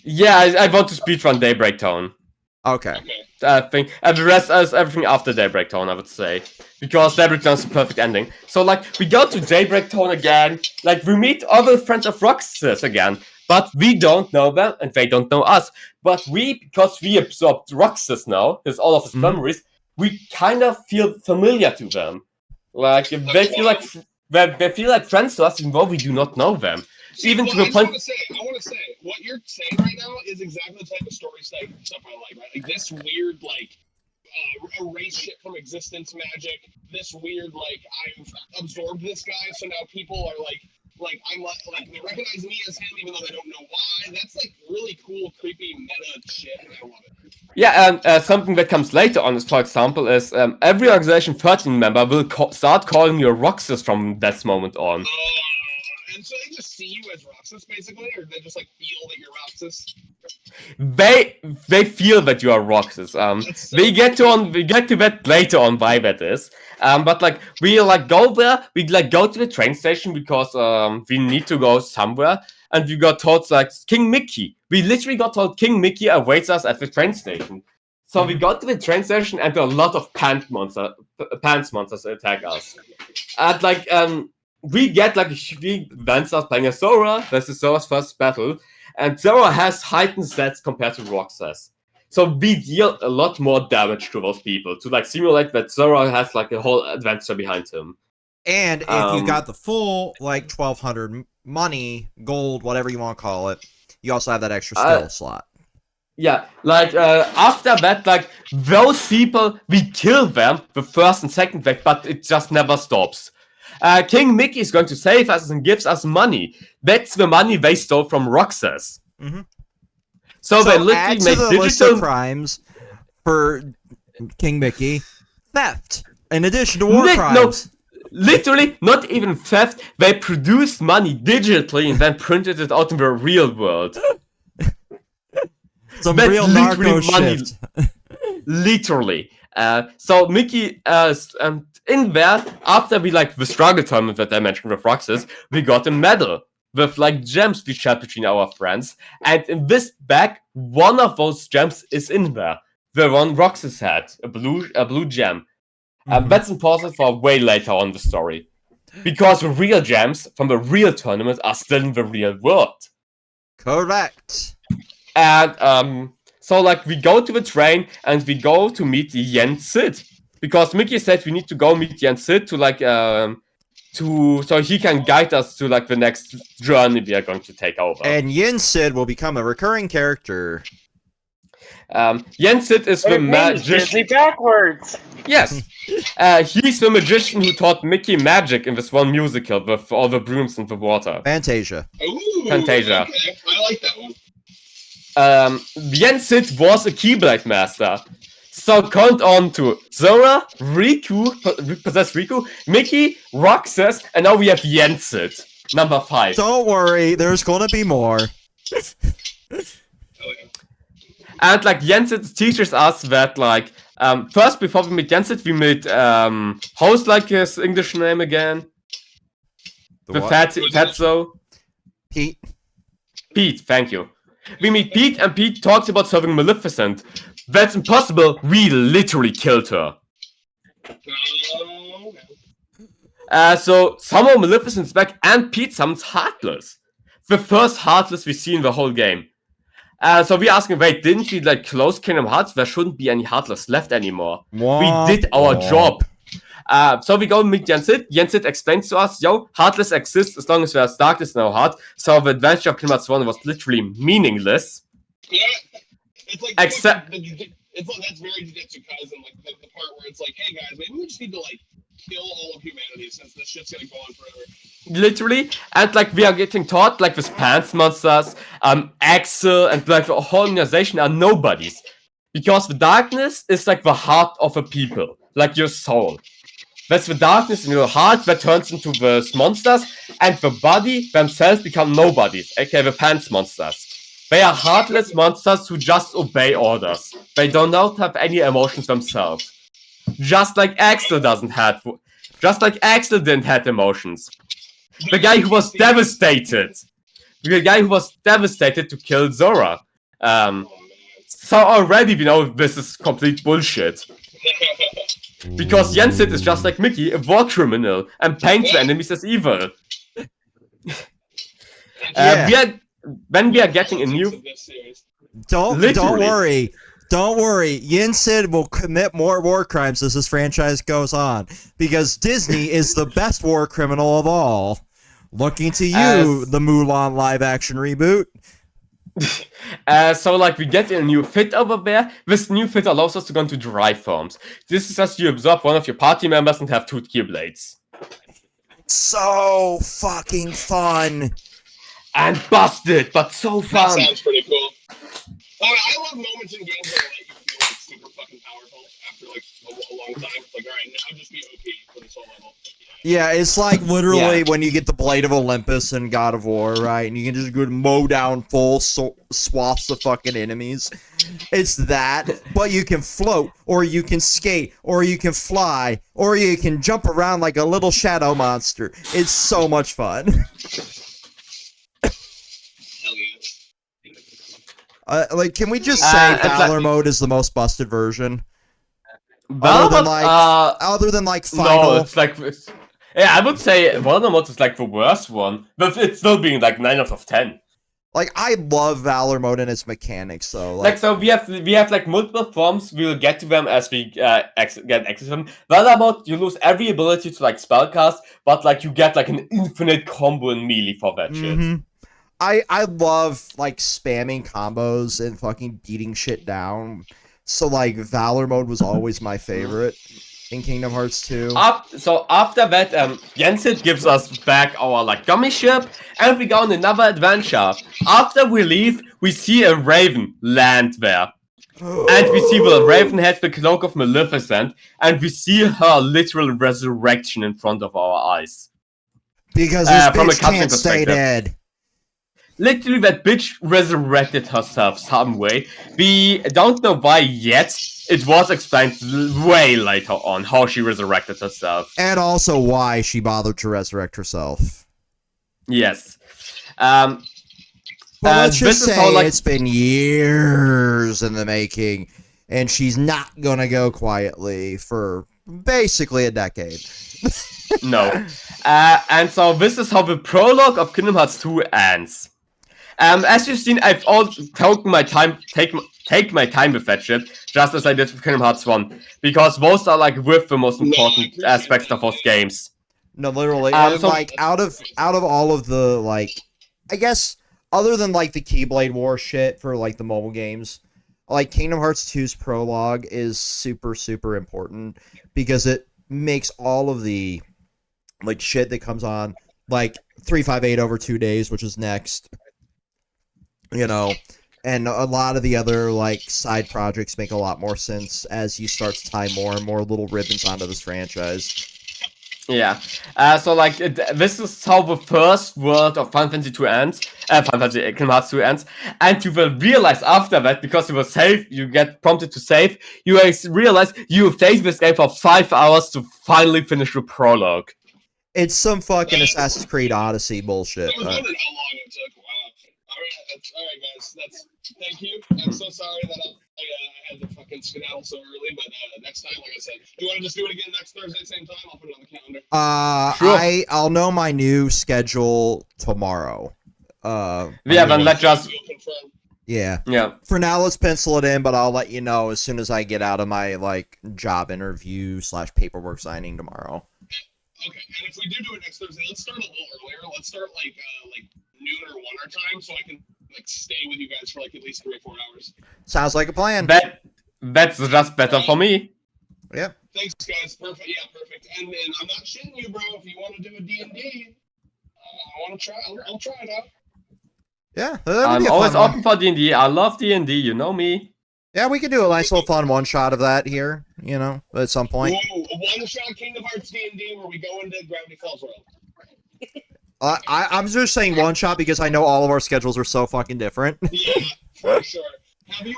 Yeah, I want to speedrun Daybreak Tone. Okay. Okay. And the rest is everything after Daybreak Tone, I would say. Because Daybreak Tone is the perfect ending. So, like, we go to Daybreak Tone again. Like, we meet other friends of Roxas again. But we don't know them, and they don't know us. But because we absorbed Roxas now, with all of his memories, we kind of feel familiar to them. Like, they feel like friends to us, even though we do not know them. Even to the point. I want to say, what you're saying right now is exactly the type of story stuff I like, right? Like this weird, like, erase shit from existence magic. This weird, like, I've absorbed this guy, so now people are like I'm like they recognize me as him, even though they don't know why. That's like really cool, creepy meta shit, and I love it. Yeah, and something that comes later on, is, for example, is every Organization 13 member will start calling you Roxas from that moment on. And so they just see you as Roxas, basically, or they just like feel that you're Roxas. They feel that you are Roxas. We get to that later on why that is. But like we like go there, we like go to the train station because we need to go somewhere, and we got told like King Mickey. We literally got told King Mickey awaits us at the train station. So we got to the train station and a lot of pants monsters attack us. And like we get like we then start playing as Zora. This is Zora's first battle, and Zora has heightened stats compared to Roxas. So we deal a lot more damage to those people to like simulate that Zora has like a whole adventure behind him. And if you got the full like 1,200 money, gold, whatever you want to call it, you also have that extra skill slot. Yeah, like after that, like those people, we kill them the first and second wave, but it just never stops. King Mickey is going to save us and gives us money. That's the money they stole from Roxas. Mm-hmm. So they add literally to make the list of crimes for King Mickey theft, in addition to war crimes. Literally, not even theft. They produced money digitally and then printed it out in the real world. Some That's real narco shit. Literally. So Mickey, in there, after we like the struggle tournament that I mentioned with Roxas, we got a medal with like gems we shared between our friends. And in this bag, one of those gems is in there. The one Roxas had, a blue gem. That's important for way later on the story. Because the real gems from the real tournament are still in the real world. Correct. And so like we go to the train and we go to meet Yen Sid. Because Mickey said we need to go meet Yen Sid to like so he can guide us to like the next journey we are going to take over. And Yen Sid will become a recurring character. Yen Sid is the magician. Backwards. Yes, he's the magician who taught Mickey magic in this one musical with all the brooms and the water. Fantasia. Ooh, Fantasia. Okay. I like that one. Yen Sid was a Keyblade master. So count on to Zora, Riku, possessed Riku, Mickey, Roxas, and now we have Yen Sid, number 5. Don't worry, there's gonna be more. And like Yen Sid teaches us that like first before we meet Yen Sid, we meet how's like his English name again? The fatso. Pete. Pete, thank you. We meet Pete, and Pete talks about serving Maleficent. That's impossible. We literally killed her. So somehow Maleficent's back, and Pete summons Heartless. The first Heartless we see in the whole game. So we're asking, wait, didn't we like close Kingdom Hearts? There shouldn't be any Heartless left anymore. Womp We did our womp. job. So we go meet Jensit. Jensit explains to us, yo, Heartless exists as long as there's darkness in our heart. So the adventure of Kingdom Hearts 1 was literally meaningless. Yeah, it's like Except- it's like that's very Jujutsu Kaisen, like the part where it's like, hey guys, maybe we just need to like kill all of humanity since this shit's gonna go on forever. Literally, and like we are getting taught like with Pants Monsters, Axel, and like the whole organization are nobodies. Because the darkness is like the heart of a people, like your soul. That's the darkness in your heart that turns into the monsters, and the body themselves become nobodies, aka the Pants Monsters. They are heartless monsters who just obey orders. They do not have any emotions themselves. Just like Axel didn't have emotions. The guy who was devastated. The guy who was devastated to kill Zora. So already we know this is complete bullshit. Because Jensit is just like Mickey, a war criminal, and paints the enemies as evil. When we are getting a new... Don't Literally. Don't worry. Yin-Sid will commit more war crimes as this franchise goes on, because Disney is the best war criminal of all. Looking to you, the Mulan live-action reboot. So like we get a new fit over there. This new fit allows us to go into drive forms. This is as you absorb one of your party members and have 2 Keyblades. So fucking fun. And busted, but so That fun. sounds pretty cool. I love moments in games where like you feel like super fucking powerful after like a long time. It's like, alright, now just be OP for this whole level. Yeah, it's like literally when you get the Blade of Olympus in God of War, right? And you can just go mow down full swaths of fucking enemies. It's that, but you can float, or you can skate, or you can fly, or you can jump around like a little shadow monster. It's so much fun. Hell yeah. Like, can we just say Valor mode is the most busted version? Other than like Final. No, it's like... Yeah, I would say Valor mode is like the worst one, but it's still being like 9 out of 10. Like, I love Valor mode and its mechanics, though. Like so, we have like multiple forms. We will get to them as we get access to them. Valor mode, you lose every ability to like spellcast, but like you get like an infinite combo and melee for that shit. I love like spamming combos and fucking beating shit down. So like Valor mode was always my favorite in Kingdom Hearts 2. So after that, Jensit gives us back our like gummy ship, and we go on another adventure. After we leave, we see a raven land there. And we see the raven has the cloak of Maleficent, and we see her literal resurrection in front of our eyes. Because this from a bitch cutscene can't stay perspective. dead. Literally, that bitch resurrected herself some way. We don't know why yet. It was explained way later on how she resurrected herself. And also why she bothered to resurrect herself. Yes. But let's just this is say how, like- it's been years in the making, and she's not gonna go quietly for basically a decade. No. And so this is how the prologue of Kingdom Hearts 2 ends. As you've seen, I've all taken my time, take my time with that shit, just as I did with Kingdom Hearts 1, because those are like with the most important aspects of those games. No, literally, So- like out of all of the like, I guess other than like the Keyblade War shit for like the mobile games, like Kingdom Hearts 2's prologue is super important because it makes all of the like shit that comes on like 358 over 2 days, which is next. You know, and a lot of the other like side projects make a lot more sense as you start to tie more and more little ribbons onto this franchise. Yeah. So like this is how the first world of Final Fantasy 2 ends. Final Fantasy Kingdom Hearts 2 ends, and you will realize after that, because you will save, you get prompted to save. You realize you played this game for 5 hours to finally finish the prologue. It's some fucking Assassin's Creed Odyssey bullshit. I was wondering how long it took. Wow. Alright, guys. Thank you. I'm so sorry that I had to fucking skedaddle so early, but next time, like I said, do you want to just do it again next Thursday, same time? I'll put it on the calendar. Sure. I'll know my new schedule tomorrow. Yeah, then let's just. You'll confirm. Yeah. Yeah. For now, let's pencil it in, but I'll let you know as soon as I get out of my like job interview / paperwork signing tomorrow. Okay, and if we do it next Thursday, let's start a little earlier. Let's start like noon or 1 our time, so I can like stay with you guys for like at least 3 or 4 hours. Sounds like a plan. That's just better for me. Yep. Thanks, guys. Perfect. Yeah, perfect. And I'm not shitting you, bro. If you want to do a D&D, I want to try. I'll try it out. Yeah, that would I'm be a always fun one. open for D&D. I love D&D. You know me. Yeah, we could do a nice little fun one shot of that here. You know, at some point. Whoa, a one-shot Kingdom Hearts D&D where we go into Gravity Falls World. I'm just saying one shot because I know all of our schedules are so fucking different. Yeah, for sure. Have you?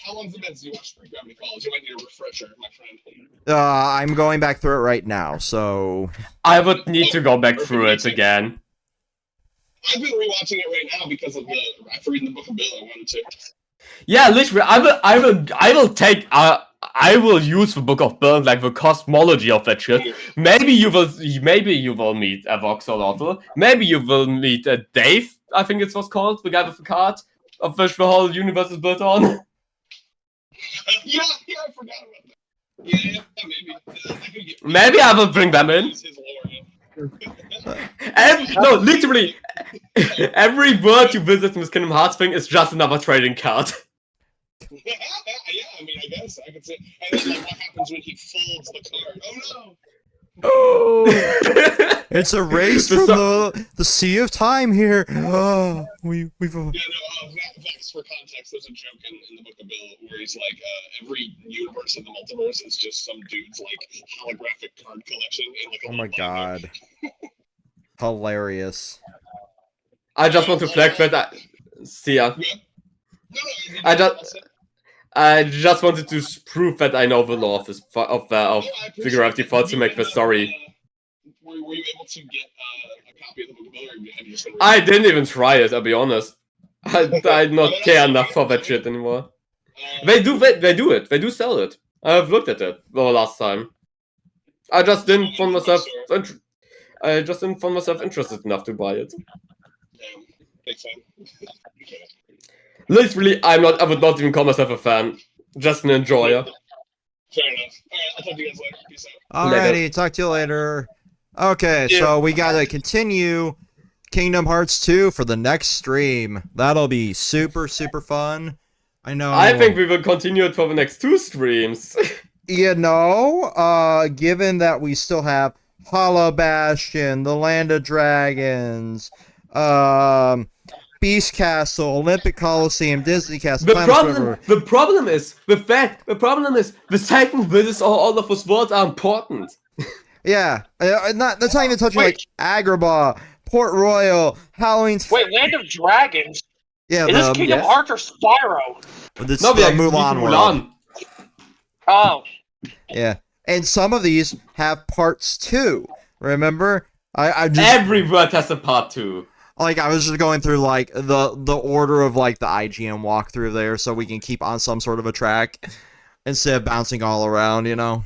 How long's it been since you watched Gravity Falls? You might need a refresher, my friend. I'm going back through it right now, so I would need to go back through it again. I've been rewatching it right now because of after reading the Book of Bill. I wanted to. Yeah, literally, I will use the Book of Burn, like the cosmology of that shit. Maybe you will meet a Voxolotl. Maybe you will meet a Dave, I think it was called, the guy with the card, of which the whole universe is built on. Yeah, I forgot about that. Yeah, maybe. Maybe I will bring them in. No, literally, every word you visit in this Kingdom Hearts thing is just another trading card. Yeah, I mean, I guess I could say. And then, like, what happens when he folds the card? Oh no! oh, it's a race from the sea of time here. Oh, we've. Yeah, no. Vex, for context, there's a joke in the Book of Bill where he's like, every universe in the multiverse is just some dude's like holographic card collection in like a Oh my god. Hilarious. I just want to flag that. See ya. Yeah. No, I just wanted to prove that I know the law of the Gravity Falls to make the story. Were you able to get a copy of the Book of Bill, or have you just been I didn't even try it, I'll be honest. I not care enough for that shit anymore. They do it. They do sell it. I've looked at it the last time. I just didn't find myself interested enough to buy it. Damn, big fan. Literally, I would not even call myself a fan. Just an enjoyer. Fair enough. Alright, I'll talk to you guys later. Peace out. Alrighty, talk to you later. Okay, so we gotta continue Kingdom Hearts 2 for the next stream. That'll be super, super fun. I know. I think we will continue it for the next 2 streams. You know, given that we still have Hollow Bastion, The Land of Dragons, Beast Castle, Olympic Coliseum, Disney Castle. The problem is the second visits all of those worlds are important. Yeah, that's not even touching like Agrabah, Port Royal, Halloween. Wait, Land of Dragons? Yeah, is this Kingdom Hearts or Spyro? This is the Mulan world. Oh. Yeah, and some of these have parts too. Remember, I just every word has a part 2. Like, I was just going through, like, the order of, like, the IGN walkthrough there so we can keep on some sort of a track instead of bouncing all around, you know?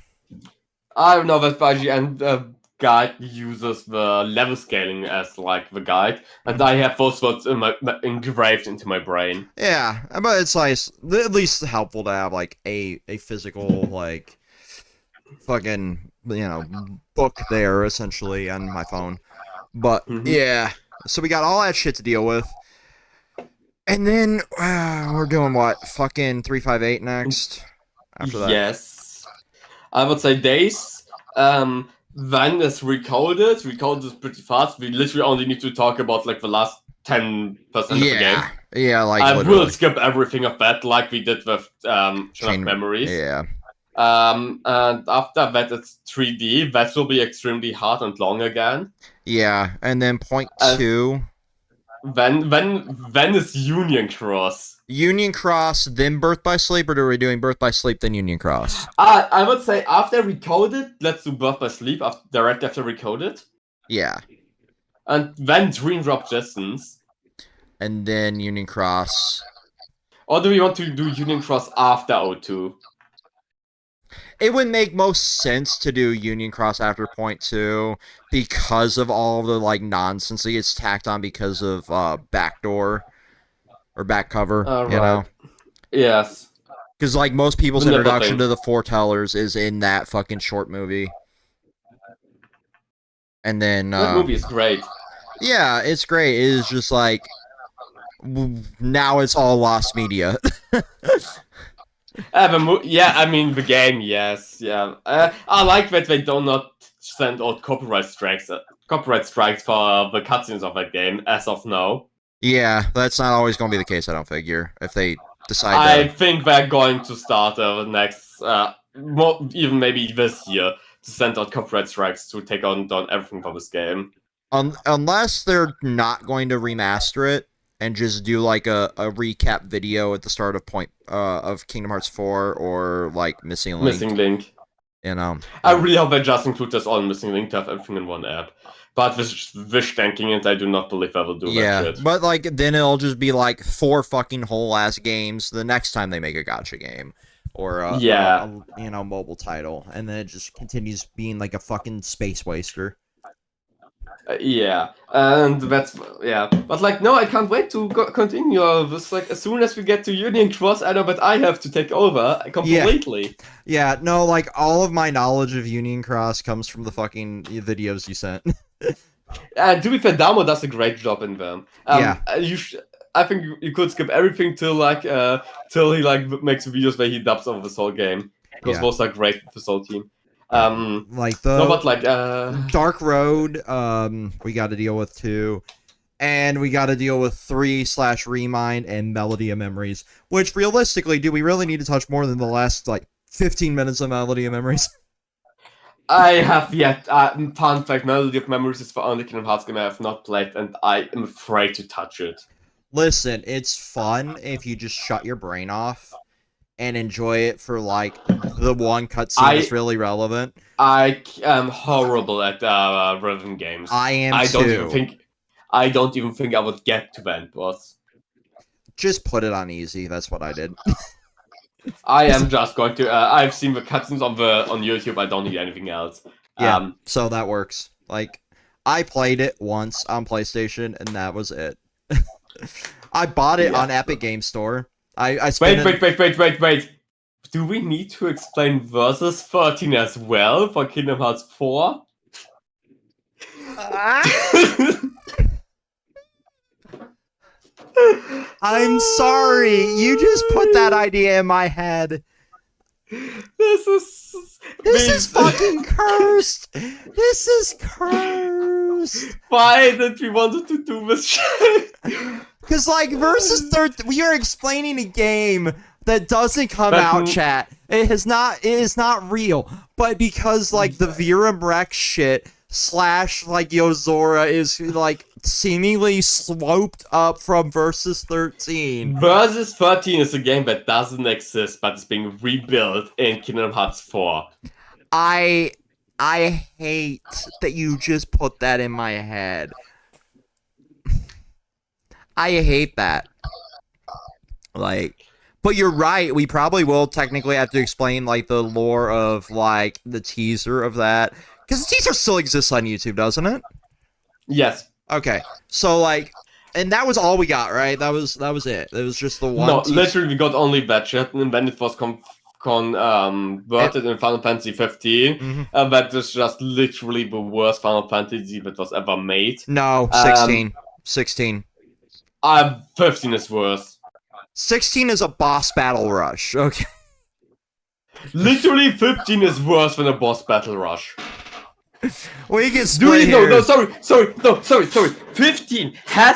I don't know that IGN guide uses the level scaling as, like, the guide, and I have those words engraved into my brain. Yeah, but it's nice, at least helpful to have, like, a physical, like, fucking, you know, book there, essentially, on my phone. But, yeah. So we got all that shit to deal with. And then, we're doing what? Fucking 358 next? After that? Yes. I would say days. When is recoded is pretty fast. We literally only need to talk about, like, the last 10% of the game. Yeah, like, I literally. will skip everything of that, like we did with Chain of Memories. Yeah. And after that, it's 3D. That will be extremely hard and long again. Yeah, and then point 2. When is Union Cross? Union Cross, then Birth by Sleep, or are we doing Birth by Sleep, then Union Cross? I would say after Recoded, let's do Birth by Sleep direct after Recoded. Yeah. And then Dream Drop Distance. And then Union Cross. Or do we want to do Union Cross after O2? It would make most sense to do Union Cross after point 2 because of all the, like, nonsense that gets tacked on because of Backdoor. or back cover. Right. You know, Yes. because like most people's The nipple introduction thing. to the Foretellers is in that fucking short movie. And then That movie is great. yeah, it's great. It is just like now it's all lost media. Yeah, I mean the game, yes, yeah. I like that they do not send out copyright strikes for the cutscenes of that game as of now. Yeah, that's not always going to be the case. I don't figure if they decide. I think they're going to start the next, even maybe this year, to send out copyright strikes to take on everything for this game. Unless they're not going to remaster it and just do like a recap video at the start of Kingdom Hearts 4 or like Missing Link. Missing Link. You know. I really hope they just include this all in Missing Link to have everything in one app. But with wish tanking it, I do not believe they will do that shit. But like then it'll just be like 4 fucking whole ass games the next time they make a gacha game. Or a mobile title, and then it just continues being like a fucking space waster. Yeah, and that's but like no, I can't wait to continue this. Like as soon as we get to Union Cross, I know that I have to take over completely. Yeah, no, like all of my knowledge of Union Cross comes from the fucking videos you sent. And to be fair, Damo does a great job in them. I think you could skip everything till he like makes videos where he dubs over this whole game, because those are great with this whole team. Like Dark Road, we got to deal with 2, and we got to deal with 3/Remind and Melody of Memories. Which realistically, do we really need to touch more than the last like 15 minutes of Melody of Memories? I have yet. Fun fact: Melody of Memories is the only Kingdom Hearts game I have not played, and I am afraid to touch it. Listen, it's fun if you just shut your brain off and enjoy it for like the one cutscene that's really relevant. I am horrible at rhythm games. I am I too. don't even think I would get to the end boss. Just put it on easy. That's what I did. I am just going to. I've seen the cutscenes on YouTube. I don't need anything else. Yeah, so that works. Like, I played it once on PlayStation, and that was it. I bought it on Epic Game Store. I Wait. Do we need to explain Versus 13 as well for Kingdom Hearts 4? I'm sorry. You just put that idea in my head. This is fucking cursed. This is cursed. Why did we wanted to do this shit? Because like Versus 13, we are explaining a game that doesn't come out, chat. It is not real. But because like the Virum Rex shit / like Yozora is like seemingly sloped up from Versus 13. Versus 13 is a game that doesn't exist, but is being rebuilt in Kingdom Hearts 4. I hate that you just put that in my head. I hate that. Like, but you're right. We probably will technically have to explain like the lore of like the teaser of that, because the teaser still exists on YouTube, doesn't it? Yes. Okay. So like, and that was all we got, right? That was it. It was just the one. No, literally we got only that shit, and then it was converted in Final Fantasy 15. Mm-hmm. That is just literally the worst Final Fantasy that was ever made. No, 16. 16. 15 is worse. 16 is a boss battle rush. Okay. Literally 15 is worse than a boss battle rush. We can split here. Sorry. 15 has